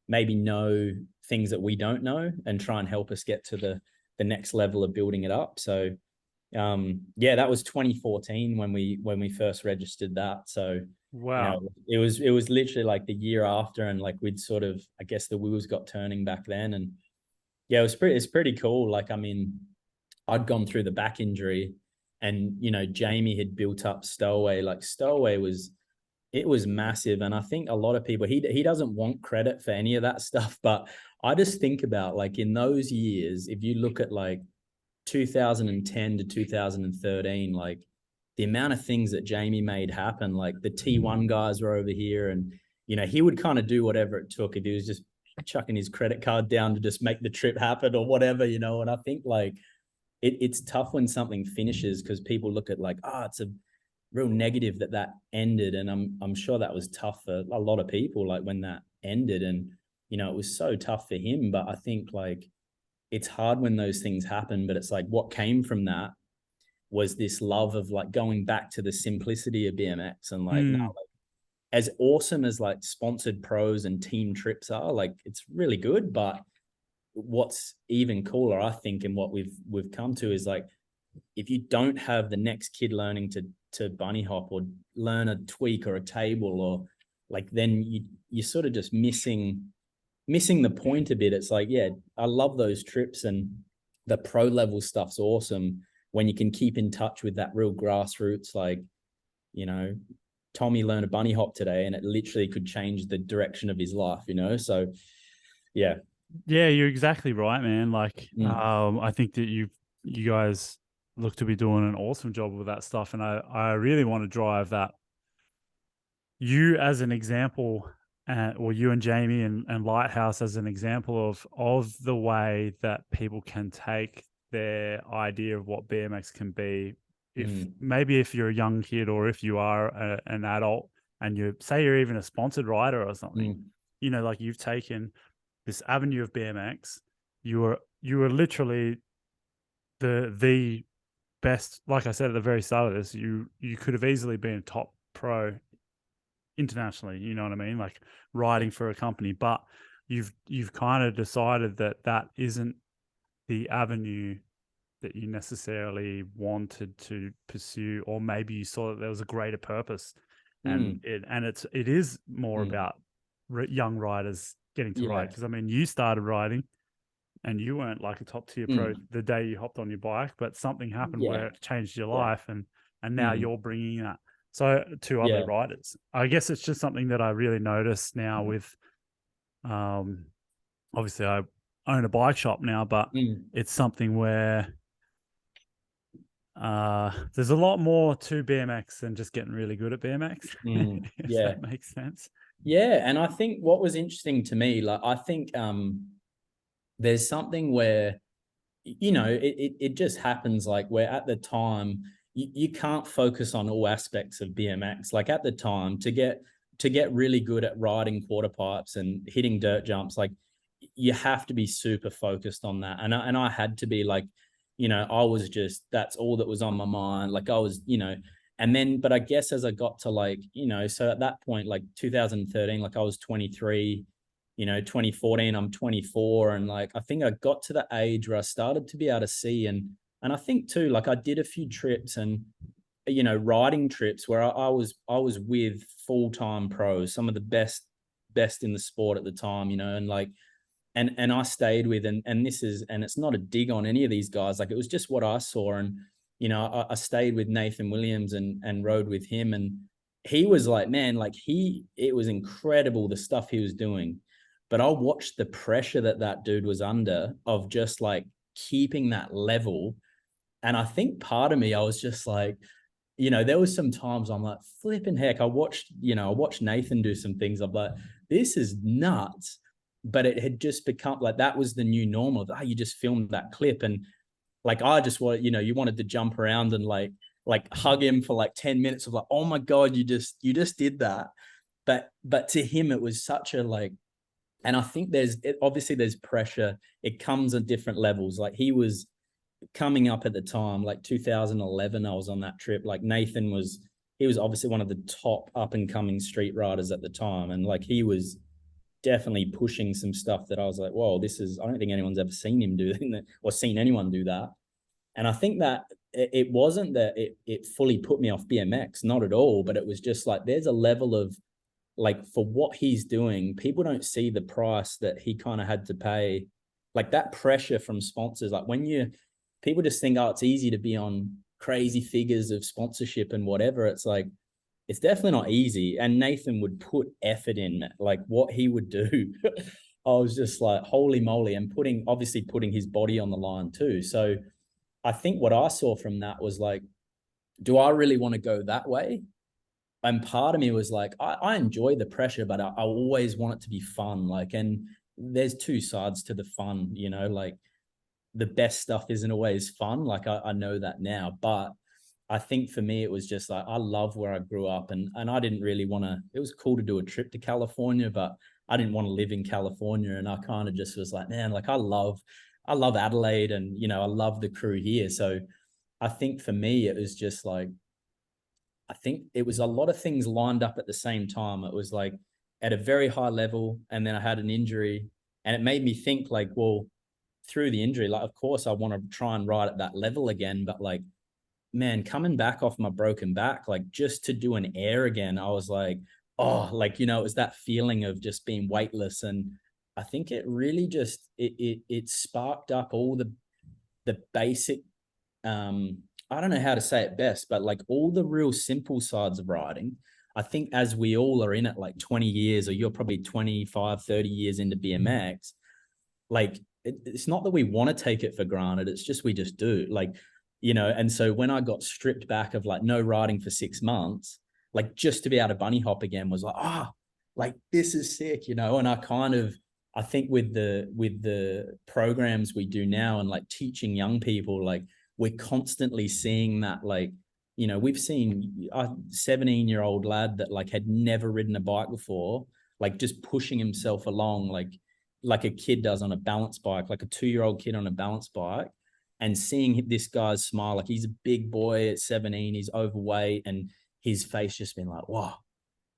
B: maybe know things that we don't know, and try and help us get to the next level of building it up. So yeah, that was 2014 when we first registered that. So
A: wow,
B: you know, it was literally like the year after, and like we'd sort of, I guess the wheels got turning back then. And yeah, it's pretty cool. Like, I mean, I'd gone through the back injury, and, you know, Jamie had built up Stowaway. Like Stowaway was massive. And I think a lot of people, he doesn't want credit for any of that stuff, but I just think about like in those years, if you look at like 2010 to 2013, like the amount of things that Jamie made happen, like the T1 guys were over here, and, you know, he would kind of do whatever it took. If he was just chucking his credit card down to just make the trip happen or whatever, you know. And I think like it's tough when something finishes, because people look at like, it's a real negative that ended. And I'm sure that was tough for a lot of people, like when that ended. And, you know, it was so tough for him. But I think like it's hard when those things happen, but it's like what came from that was this love of like going back to the simplicity of BMX, and like, no, like as awesome as like sponsored pros and team trips are, like it's really good. But what's even cooler, I think, and what we've come to is like, if you don't have the next kid learning to bunny hop or learn a tweak or a table, or like, then you're sort of just missing the point a bit. It's like, yeah, I love those trips, and the pro level stuff's awesome when you can keep in touch with that real grassroots, like, you know, Tommy learned a bunny hop today and it literally could change the direction of his life, you know? So yeah.
A: Yeah, you're exactly right, man. Like,
B: Mm.
A: I think that you guys look to be doing an awesome job with that stuff, and I really want to drive that. You as an example, or you and Jamie and Lighthouse as an example of the way that people can take their idea of what BMX can be. If maybe if you're a young kid, or if you are an adult, and you say you're even a sponsored rider or something, you know, like you've taken this avenue of BMX, you were literally the best. Like I said at the very start of this, you could have easily been a top pro internationally. You know what I mean? Like riding for a company, but you've kind of decided that that isn't the avenue that you necessarily wanted to pursue, or maybe you saw that there was a greater purpose, and it is more about young riders getting to ride. Because I mean, you started riding and you weren't like a top tier pro the day you hopped on your bike, but something happened where it changed your life, and now you're bringing that so to other riders. I guess it's just something that I really notice now with, obviously I own a bike shop now, but it's something where there's a lot more to BMX than just getting really good at BMX. If that makes sense.
B: Yeah. And I think what was interesting to me, like, I think there's something where, you know, it just happens, like, where at the time you can't focus on all aspects of BMX. Like at the time, to get really good at riding quarter pipes and hitting dirt jumps, like you have to be super focused on that. And I had to be, like, you know, I was just, that's all that was on my mind. Like I was, you know, and then, but I guess as I got to, like, you know, so at that point, like 2013, like I was 23, you know, 2014, I'm 24. And like, I think I got to the age where I started to be able to see. And I think too, like I did a few trips and, you know, riding trips where I was with full-time pros, some of the best in the sport at the time, you know, and like, and I stayed with, and this is, and it's not a dig on any of these guys, like it was just what I saw. And, you know, I stayed with Nathan Williams and rode with him. And he was like, man, like it was incredible the stuff he was doing. But I watched the pressure that dude was under, of just like keeping that level. And I think part of me, I was just like, you know, there was some times I'm like, flipping heck, I watched Nathan do some things. I'm like, this is nuts. But it had just become like, that was the new normal. You just filmed that clip. And like, I just want, you know, you wanted to jump around and like hug him for like 10 minutes of like, oh my God, you just did that. But to him, it was such a like, and I think obviously there's pressure. It comes at different levels. Like he was coming up at the time, like 2011, I was on that trip. Like Nathan he was obviously one of the top up and coming street riders at the time. And like, he was definitely pushing some stuff that I was like, whoa, I don't think anyone's ever seen him do that, or seen anyone do that. And I think that it wasn't that it fully put me off BMX, not at all, but it was just like, there's a level of, like, for what he's doing, people don't see the price that he kind of had to pay. Like that pressure from sponsors, like people just think, oh, it's easy to be on crazy figures of sponsorship and whatever. It's like, it's definitely not easy. And Nathan would put effort in, like what he would do. I was just like, holy moly, and obviously putting his body on the line too. So I think what I saw from that was like, do I really want to go that way? And part of me was like, I enjoy the pressure, but I always want it to be fun. Like, and there's two sides to the fun, you know, like the best stuff isn't always fun. Like I know that now, but I think for me, it was just like, I love where I grew up, and I didn't really want to, it was cool to do a trip to California, but I didn't want to live in California. And I kind of just was like, man, like I love Adelaide, and, you know, I love the crew here. So I think for me, it was just like, I think it was a lot of things lined up at the same time. It was like at a very high level, and then I had an injury, and it made me think like, well, through the injury, like, of course I want to try and ride at that level again, but like, man, coming back off my broken back, like just to do an air again, I was like, oh, like, you know, it was that feeling of just being weightless. And I think it really just, it sparked up all the basic, I don't know how to say it best, but like all the real simple sides of riding. I think as we all are in it like 20 years, or you're probably 25, 30 years into BMX, like it's not that we want to take it for granted. It's just, we just do, like, you know. And so when I got stripped back of like no riding for 6 months, like just to be able to bunny hop again was like, ah, oh, like this is sick, you know. And I think with the programs we do now and like teaching young people, like we're constantly seeing that, like, you know, we've seen a 17-year-old lad that like had never ridden a bike before, like just pushing himself along, like a kid does on a balance bike, like a 2-year-old kid on a balance bike, and seeing this guy's smile, like he's a big boy at 17, he's overweight, and his face just been like, wow,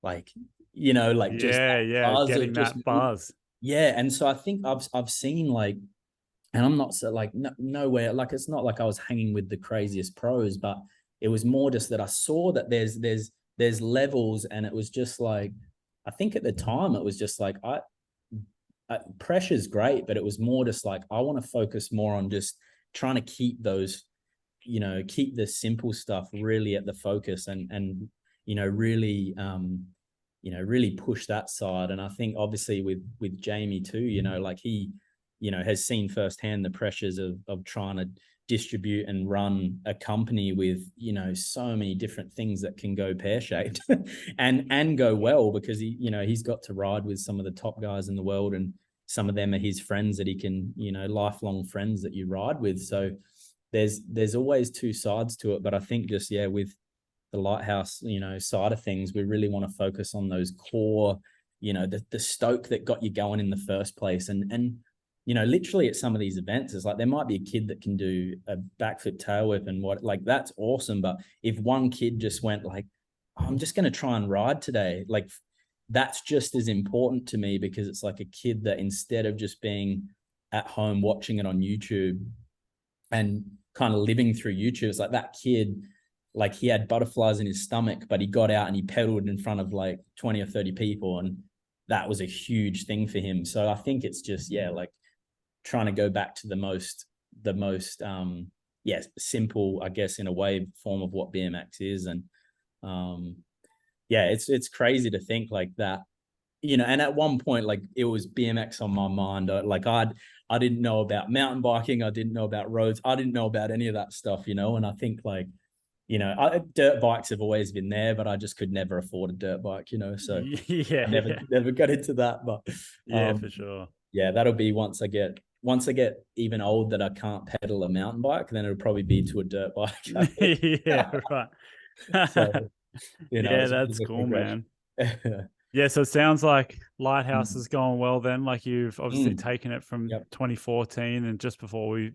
B: like, you know, like just that buzz
A: getting
B: of just,
A: that buzz.
B: yeah. And so I think I've seen like, and I'm not so like nowhere, like it's not like I was hanging with the craziest pros, but it was more just that I saw that there's levels, and it was just like, I think at the time it was just like, pressure's great, but it was more just like, I want to focus more on just trying to keep those, you know, keep the simple stuff really at the focus, and you know, really you know, really push that side. And I think obviously with Jamie too, you know, like he, you know, has seen firsthand the pressures of trying to distribute and run a company with, you know, so many different things that can go pear-shaped and go well, because he, you know, he's got to ride with some of the top guys in the world, and some of them are his friends that he can, you know, lifelong friends that you ride with. So there's always two sides to it. But I think just, yeah, with the Lighthouse, you know, side of things, we really want to focus on those core, you know, the stoke that got you going in the first place. And you know, literally at some of these events, it's like there might be a kid that can do a backflip tail whip and what, like, that's awesome. But if one kid just went like, oh, I'm just going to try and ride today, like that's just as important to me, because it's like a kid that instead of just being at home watching it on YouTube and kind of living through YouTube, it's like that kid, like he had butterflies in his stomach, but he got out and he pedaled in front of like 20 or 30 people. And that was a huge thing for him. So I think it's just, yeah, like trying to go back to the most simple, I guess, in a way, form of what BMX is. And yeah, it's crazy to think like that, you know. And at one point, like it was BMX on my mind. I didn't know about mountain biking, I didn't know about roads, I didn't know about any of that stuff, you know. And I think like, you know, dirt bikes have always been there, but I just could never afford a dirt bike, you know. So
A: Yeah,
B: I never got into that. But
A: yeah, for sure.
B: yeah, that'll be once I get even old that I can't pedal a mountain bike, then it'll probably be to a dirt bike.
A: Yeah, right.
B: So, you know,
A: Yeah,
B: it's a bit
A: that's
B: of a
A: cool, man.
B: progression.
A: Yeah, so it sounds like Lighthouse is going well then. Like you've obviously taken it from
B: Yep.
A: 2014, and just before we,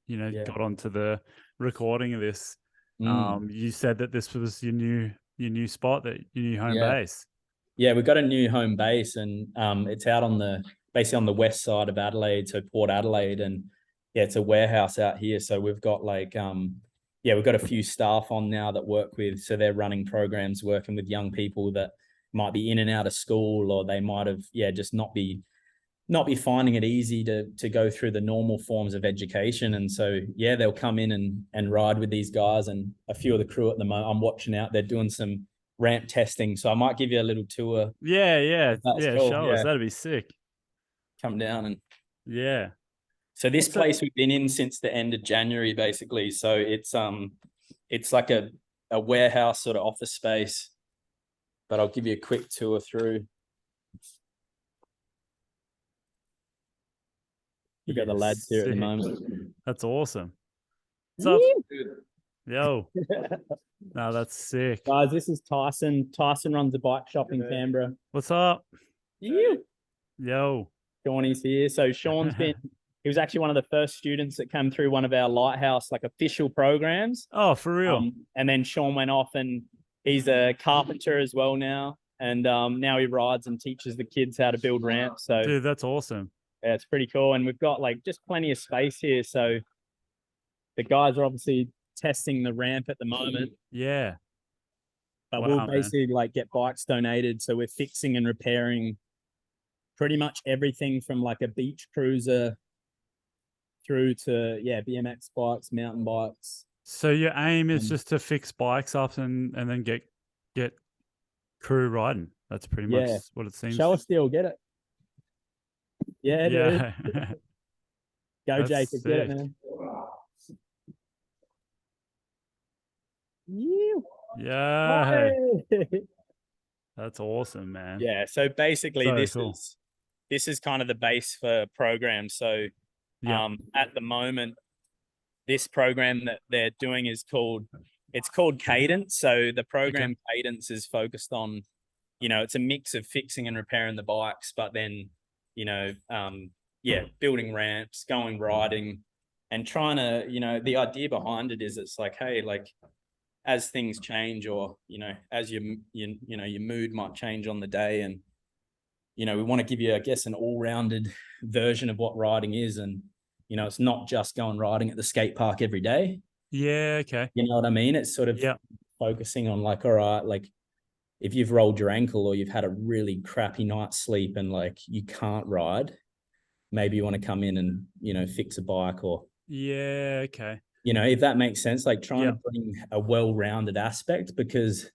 A: you know,
B: Yeah.
A: got onto the recording of this, you said that this was your new spot, that your new home
B: Yeah.
A: base.
B: Yeah, we've got a new home base, and it's out on basically on the west side of Adelaide, so Port Adelaide. And yeah, it's a warehouse out here. So we've got like we've got a few staff on now that work with, so they're running programs, working with young people that might be in and out of school, or they might have just not be finding it easy to go through the normal forms of education. And so yeah, they'll come in and ride with these guys. And a few of the crew at the moment, I'm watching out, they're doing some ramp testing, so I might give you a little tour.
A: Yeah,
B: That's cool.
A: show us. That'd be sick.
B: Come down. And
A: Yeah.
B: so this place we've been in since the end of January, basically. So it's like a warehouse sort of office space, but I'll give you a quick tour through. We've got the lads here at the moment.
A: That's awesome. What's up? Yo. No, that's sick.
C: Guys, this is Tyson. Tyson runs a bike shop in Canberra.
A: What's up?
C: Yo.
B: Sean is here. So Sean's he was actually one of the first students that came through one of our Lighthouse like official programs.
A: Oh, for real?
C: And then Sean went off and he's a carpenter as well now. And now he rides and teaches the kids how to build ramps. So
A: Dude, that's awesome.
C: yeah, it's pretty cool. And we've got like just plenty of space here. So the guys are obviously testing the ramp at the moment.
A: Yeah.
C: But
A: Wow,
C: we'll
A: man.
C: basically like get bikes donated. So we're fixing and repairing pretty much everything from like a beach cruiser through to BMX bikes, mountain bikes.
A: So your aim is just to fix bikes up and then get crew riding. That's pretty much what it seems.
C: Show us still, get it. Yeah,
A: yeah.
C: Go,
A: That's
C: Jacob, get it,
A: sick.
C: man. You.
A: Yeah. That's awesome, man.
C: Yeah. So basically,
A: So
C: this
A: cool.
C: is kind of the base for programs. So at the moment, this program that they're doing is called Cadence. So the program Cadence is focused on, it's a mix of fixing and repairing the bikes, but then, building ramps, going riding, and trying to, the idea behind it is it's like, hey, like as things change, or as your mood might change on the day, and we want to give you, I guess, an all-rounded version of what riding is, and it's not just going riding at the skate park every day.
A: Yeah, okay.
C: You know what I mean? It's sort of focusing on like, all right, like if you've rolled your ankle or you've had a really crappy night's sleep and like you can't ride, maybe you want to come in and fix a bike, or
A: okay.
C: If that makes sense, like trying to bring a well-rounded aspect, because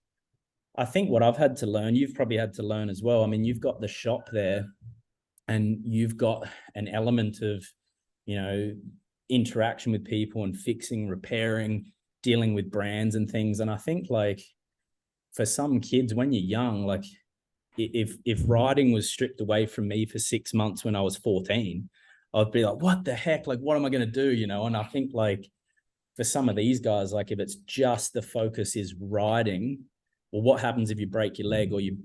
C: I think what I've had to learn, you've probably had to learn as well. I mean, you've got the shop there and you've got an element of, interaction with people and fixing, repairing, dealing with brands and things. And I think like for some kids when you're young, like if riding was stripped away from me for 6 months when I was 14, I'd be like, what the heck? Like, what am I going to do? And I think like for some of these guys, like if it's just the focus is riding, well, what happens if you break your leg or you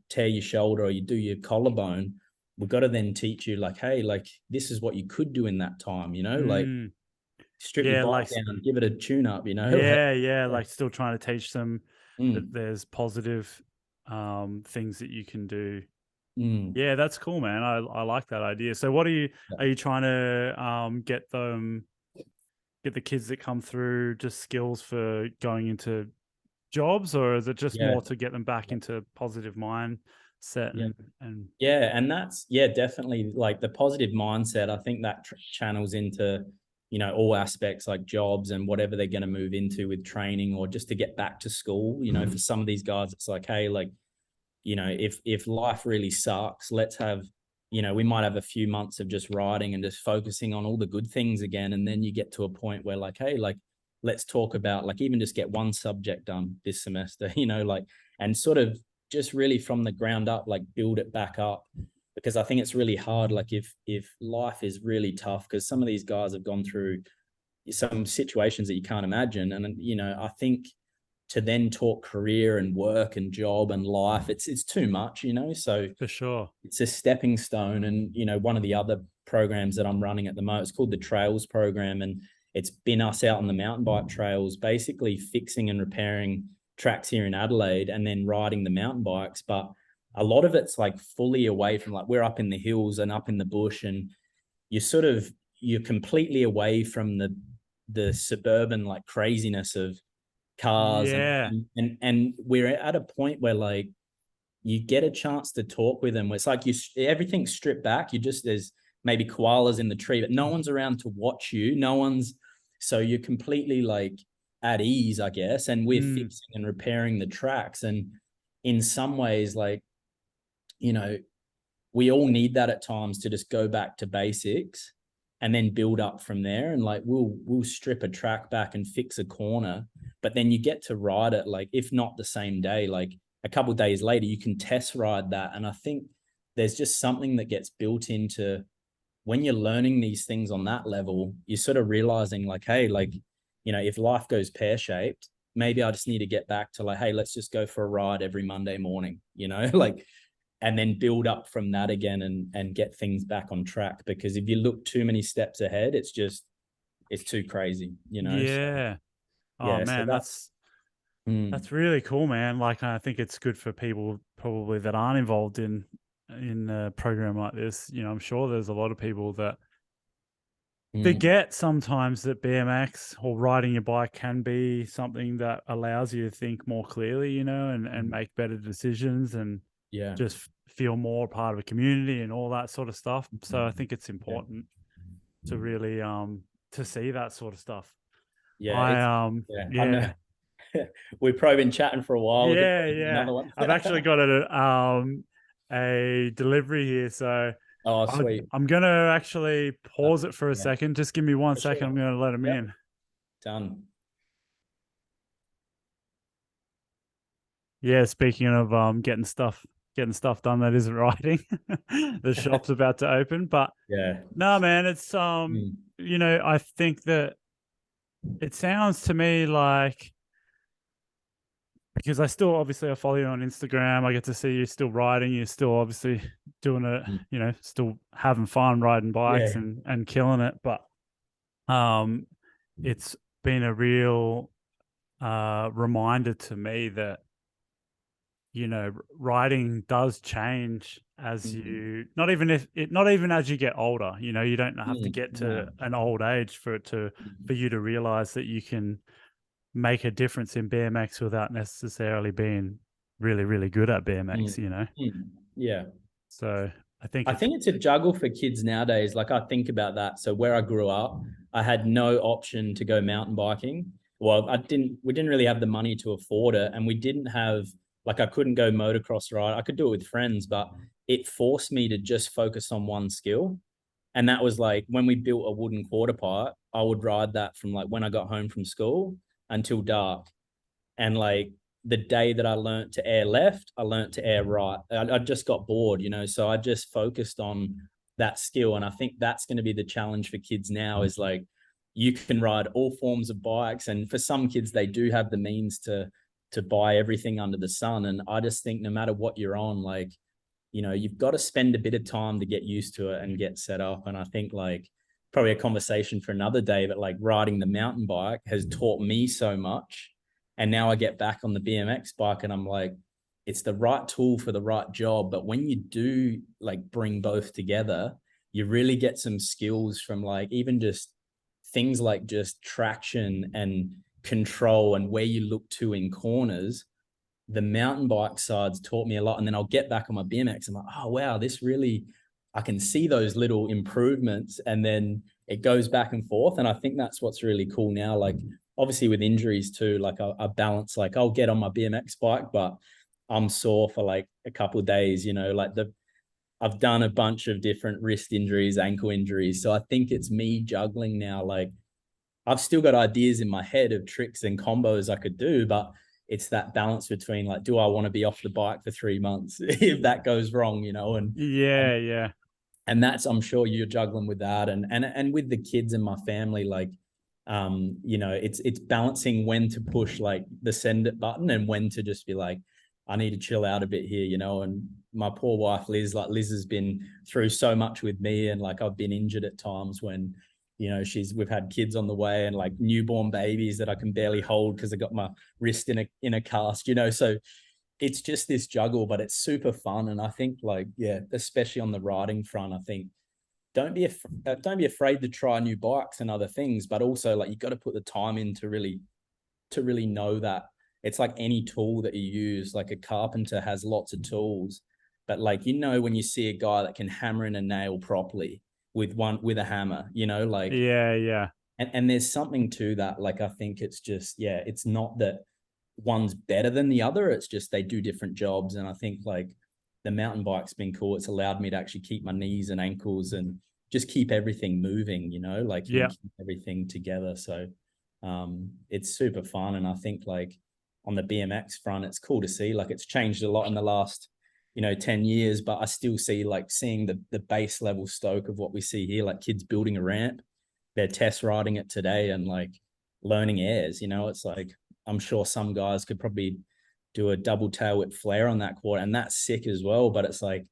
C: tear your shoulder or you do your collarbone? We've got to then teach you like, hey, like this is what you could do in that time, like strip your bike down, give it a tune up,
A: like still trying to teach them that there's positive things that you can do. Yeah, that's cool, man. I like that idea. So what are you trying to get the kids that come through just skills for going into jobs, or is it just more to get them back into positive mindset
C: and that's definitely like the positive mindset. I think that channels into all aspects like jobs and whatever they're going to move into with training, or just to get back to school. For some of these guys it's like, hey, like if life really sucks, let's have we might have a few months of just riding and just focusing on all the good things again, and then you get to a point where like, hey, like let's talk about like even just get one subject done this semester, like, and sort of just really from the ground up, like build it back up. Because I think it's really hard, like if life is really tough, because some of these guys have gone through some situations that you can't imagine. And, I think to then talk career and work and job and life, it's too much, so
A: for sure
C: it's a stepping stone. And, one of the other programs that I'm running at the moment is called the Trails program. And it's been us out on the mountain bike trails, basically fixing and repairing tracks here in Adelaide and then riding the mountain bikes. But a lot of it's like fully away from, like, we're up in the hills and up in the bush, and you're completely away from the suburban like craziness of cars. And we're at a point where like you get a chance to talk with them where it's like everything's stripped back. There's maybe koalas in the tree, but no one's around to watch you. So you're completely like at ease, I guess. And we're fixing and repairing the tracks. And in some ways, like, we all need that at times to just go back to basics and then build up from there. And like, we'll strip a track back and fix a corner, but then you get to ride it, like, if not the same day, like a couple of days later, you can test ride that. And I think there's just something that gets built into when you're learning these things on that level, you're sort of realizing like, hey, like, if life goes pear-shaped, maybe I just need to get back to like, hey, let's just go for a ride every Monday morning, like, and then build up from that again and get things back on track. Because if you look too many steps ahead, it's too crazy,
A: Yeah.
C: So,
A: oh man,
C: so
A: That's really cool, man. Like, I think it's good for people probably that aren't involved in a program like this. You know, I'm sure there's a lot of people that forget sometimes that BMX or riding your bike can be something that allows you to think more clearly, you know, and make better decisions and just feel more part of a community and all that sort of stuff. So I think it's important to really to see that sort of stuff.
B: I know. We've probably been chatting for a while.
A: Another one. I've actually got a delivery here, so
B: sweet.
A: I'm gonna actually pause it for a second. Just give me 1 second. Sure. I'm gonna let him in.
B: Done.
A: Yeah, speaking of getting stuff done that isn't riding, the shop's about to open. But no, man, it's you know, I think that it sounds to me like, because I follow you on Instagram. I get to see you still riding. You're still obviously doing it, you know, still having fun riding bikes and killing it. But it's been a real reminder to me that, you know, riding does change as you, not even as you get older. You know, you don't have to get to an old age for you to realize that you can make a difference in BMX without necessarily being really, really good at BMX, you know?
B: Yeah.
A: So I think
B: it's a juggle for kids nowadays. Like, I think about that. So where I grew up, I had no option to go mountain biking. Well, we didn't really have the money to afford it. And we didn't have, like, I couldn't go motocross ride. I could do it with friends, but it forced me to just focus on one skill. And that was like, when we built a wooden quarter pipe, I would ride that from like when I got home from school until dark. And like the day that I learned to air left, I learned to air right. I just got bored, you know, so I just focused on that skill. And I think that's going to be the challenge for kids now, is like, you can ride all forms of bikes. And for some kids, they do have the means to buy everything under the sun. And I just think no matter what you're on, like, you know, you've got to spend a bit of time to get used to it and get set up. And I think, like, probably a conversation for another day, but like riding the mountain bike has taught me so much. And now I get back on the BMX bike and I'm like, it's the right tool for the right job. But when you do like bring both together, you really get some skills from like even just things like just traction and control and where you look to in corners. The mountain bike sides taught me a lot. And then I'll get back on my BMX. I'm like, oh, wow, this really, I can see those little improvements. And then it goes back and forth. And I think that's what's really cool now. Like, obviously with injuries too, like I balance, like I'll get on my BMX bike, but I'm sore for like a couple of days, you know, like I've done a bunch of different wrist injuries, ankle injuries. So I think it's me juggling now. Like, I've still got ideas in my head of tricks and combos I could do, but it's that balance between like, do I want to be off the bike for 3 months if that goes wrong, you know? And and that's, I'm sure you're juggling with that. And with the kids in my family, like, you know, it's balancing when to push like the send it button and when to just be like, I need to chill out a bit here, you know? And my poor wife, Liz has been through so much with me. And like, I've been injured at times when, you know, we've had kids on the way and like newborn babies that I can barely hold because I got my wrist in a cast, you know? So it's just this juggle, but it's super fun. And I think like, yeah, especially on the riding front, I think don't be afraid to try new bikes and other things, but also like, you got to put the time in to really know that. It's like any tool that you use. Like a carpenter has lots of tools, but like, you know, when you see a guy that can hammer in a nail properly with a hammer, you know, like, and there's something to that. Like, I think it's just, it's not that one's better than the other. It's just, they do different jobs. And I think like the mountain bike's been cool. It's allowed me to actually keep my knees and ankles and just keep everything moving, you know, like keep everything together. So it's super fun. And I think like on the BMX front, it's cool to see, like, it's changed a lot in the last, you know, 10 years, but I still see like seeing the base level stoke of what we see here, like kids building a ramp, they're test riding it today and like learning airs, you know. It's like, I'm sure some guys could probably do a double tail whip flare on that quarter, and that's sick as well. But it's like,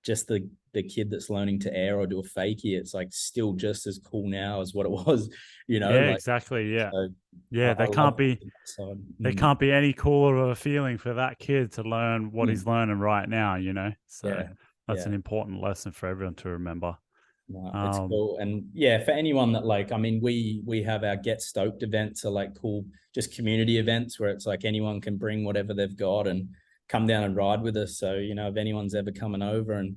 B: just the kid that's learning to air or do a fakie, it's like still just as cool now as what it was, you know.
A: Yeah,
B: like,
A: exactly. Yeah.
B: so
A: Yeah,
B: I
A: there can't
B: love
A: be
B: that side.
A: there can't be any cooler of a feeling for that kid to learn what he's learning right now, you know. So
B: Yeah,
A: that's
B: yeah.
A: an important lesson for everyone to remember.
B: No, it's cool. And yeah, for anyone that like, I mean, we have our Get Stoked events are like cool, just community events where it's like anyone can bring whatever they've got and come down and ride with us. So, you know, if anyone's ever coming over and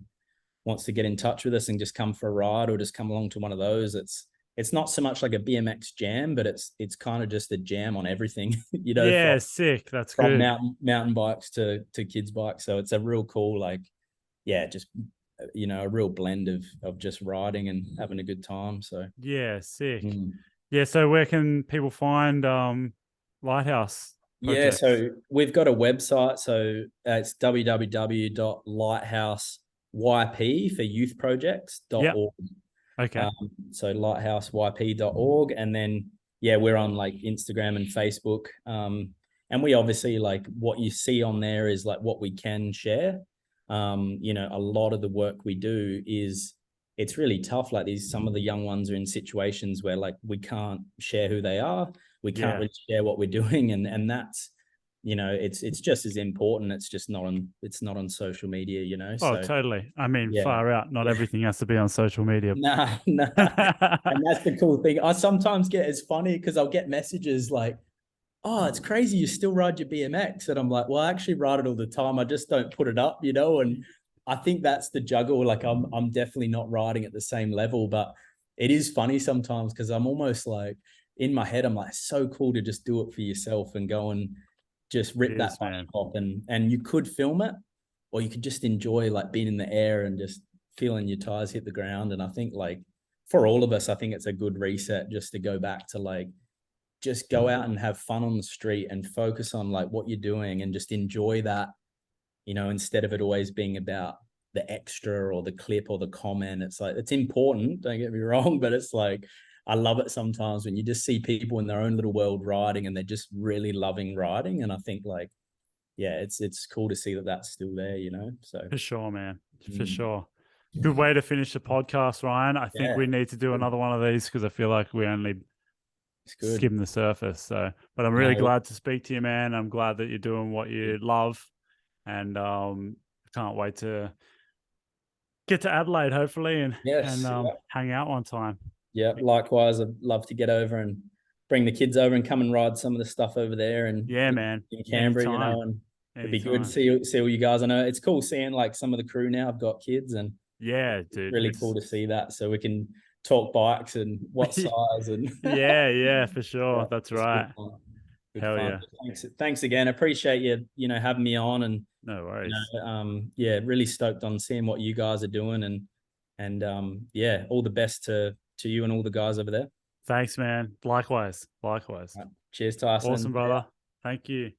B: wants to get in touch with us and just come for a ride or just come along to one of those, it's not so much like a BMX jam, but it's kind of just a jam on everything, you know,
A: Yeah, sick. That's
B: from
A: good.
B: mountain bikes to kids bikes. So it's a real cool, like, yeah, just, you know, a real blend of just riding and having a good time. So
A: Yeah, sick. Yeah, so where can people find Lighthouse
B: yeah,
A: Projects?
B: so we've got a website. So it's www.lighthouseYP for youth projects.org.
A: Okay.
B: So lighthouseYP.org. And then, yeah, we're on like Instagram and Facebook. And we obviously, like, what you see on there is like what we can share. You know, a lot of the work we do is, it's really tough. Like some of the young ones are in situations where like we can't share who they are. We can't really share what we're doing. And that's, you know, it's just as important. It's just not on social media, you know.
A: Oh,
B: So
A: totally. I mean,
B: yeah,
A: far out. Not everything has to be on social media.
B: nah. And that's the cool thing. I sometimes get, it's funny because I'll get messages like, oh, it's crazy you still ride your BMX. And I'm like, well, I actually ride it all the time. I just don't put it up, you know. And I think that's the juggle. Like I'm definitely not riding at the same level, but it is funny sometimes because I'm almost like, in my head, I'm like, so cool to just do it for yourself and go and just rip that bike off. And you could film it, or you could just enjoy like being in the air and just feeling your tires hit the ground. And I think, like, for all of us, I think it's a good reset just to go back to like, just go out and have fun on the street and focus on like what you're doing and just enjoy that, you know, instead of it always being about the extra or the clip or the comment. It's like, it's important, don't get me wrong, but it's like, I love it sometimes when you just see people in their own little world riding and they're just really loving riding. And I think, like, yeah, it's cool to see that that's still there, you know. So
A: For sure, man. For sure. Good way to finish the podcast, Ryan. I think we need to do another one of these because I feel like we only skim the surface. So, but I'm really glad to speak to you, man. I'm glad that you're doing what you love, and can't wait to get to Adelaide, hopefully, and hang out one time.
B: Yeah, likewise. I'd love to get over and bring the kids over and come and ride some of the stuff over there. And
A: man,
B: in Canberra, you know, and it'd be good to see all you guys. I know it's cool seeing like some of the crew now. I've got kids, and
A: yeah, dude,
B: really cool to see that. So we can talk bikes and what size and
A: yeah, for sure.
B: Yeah,
A: that's right.
B: Good
A: Hell
B: fun.
A: yeah.
B: Thanks again. I appreciate you, you know, having me on, and
A: no worries.
B: You know, yeah, really stoked on seeing what you guys are doing, and yeah, all the best to you and all the guys over there.
A: Thanks, man. Likewise.
B: Right. Cheers, Tyson.
A: Awesome, brother. Thank you.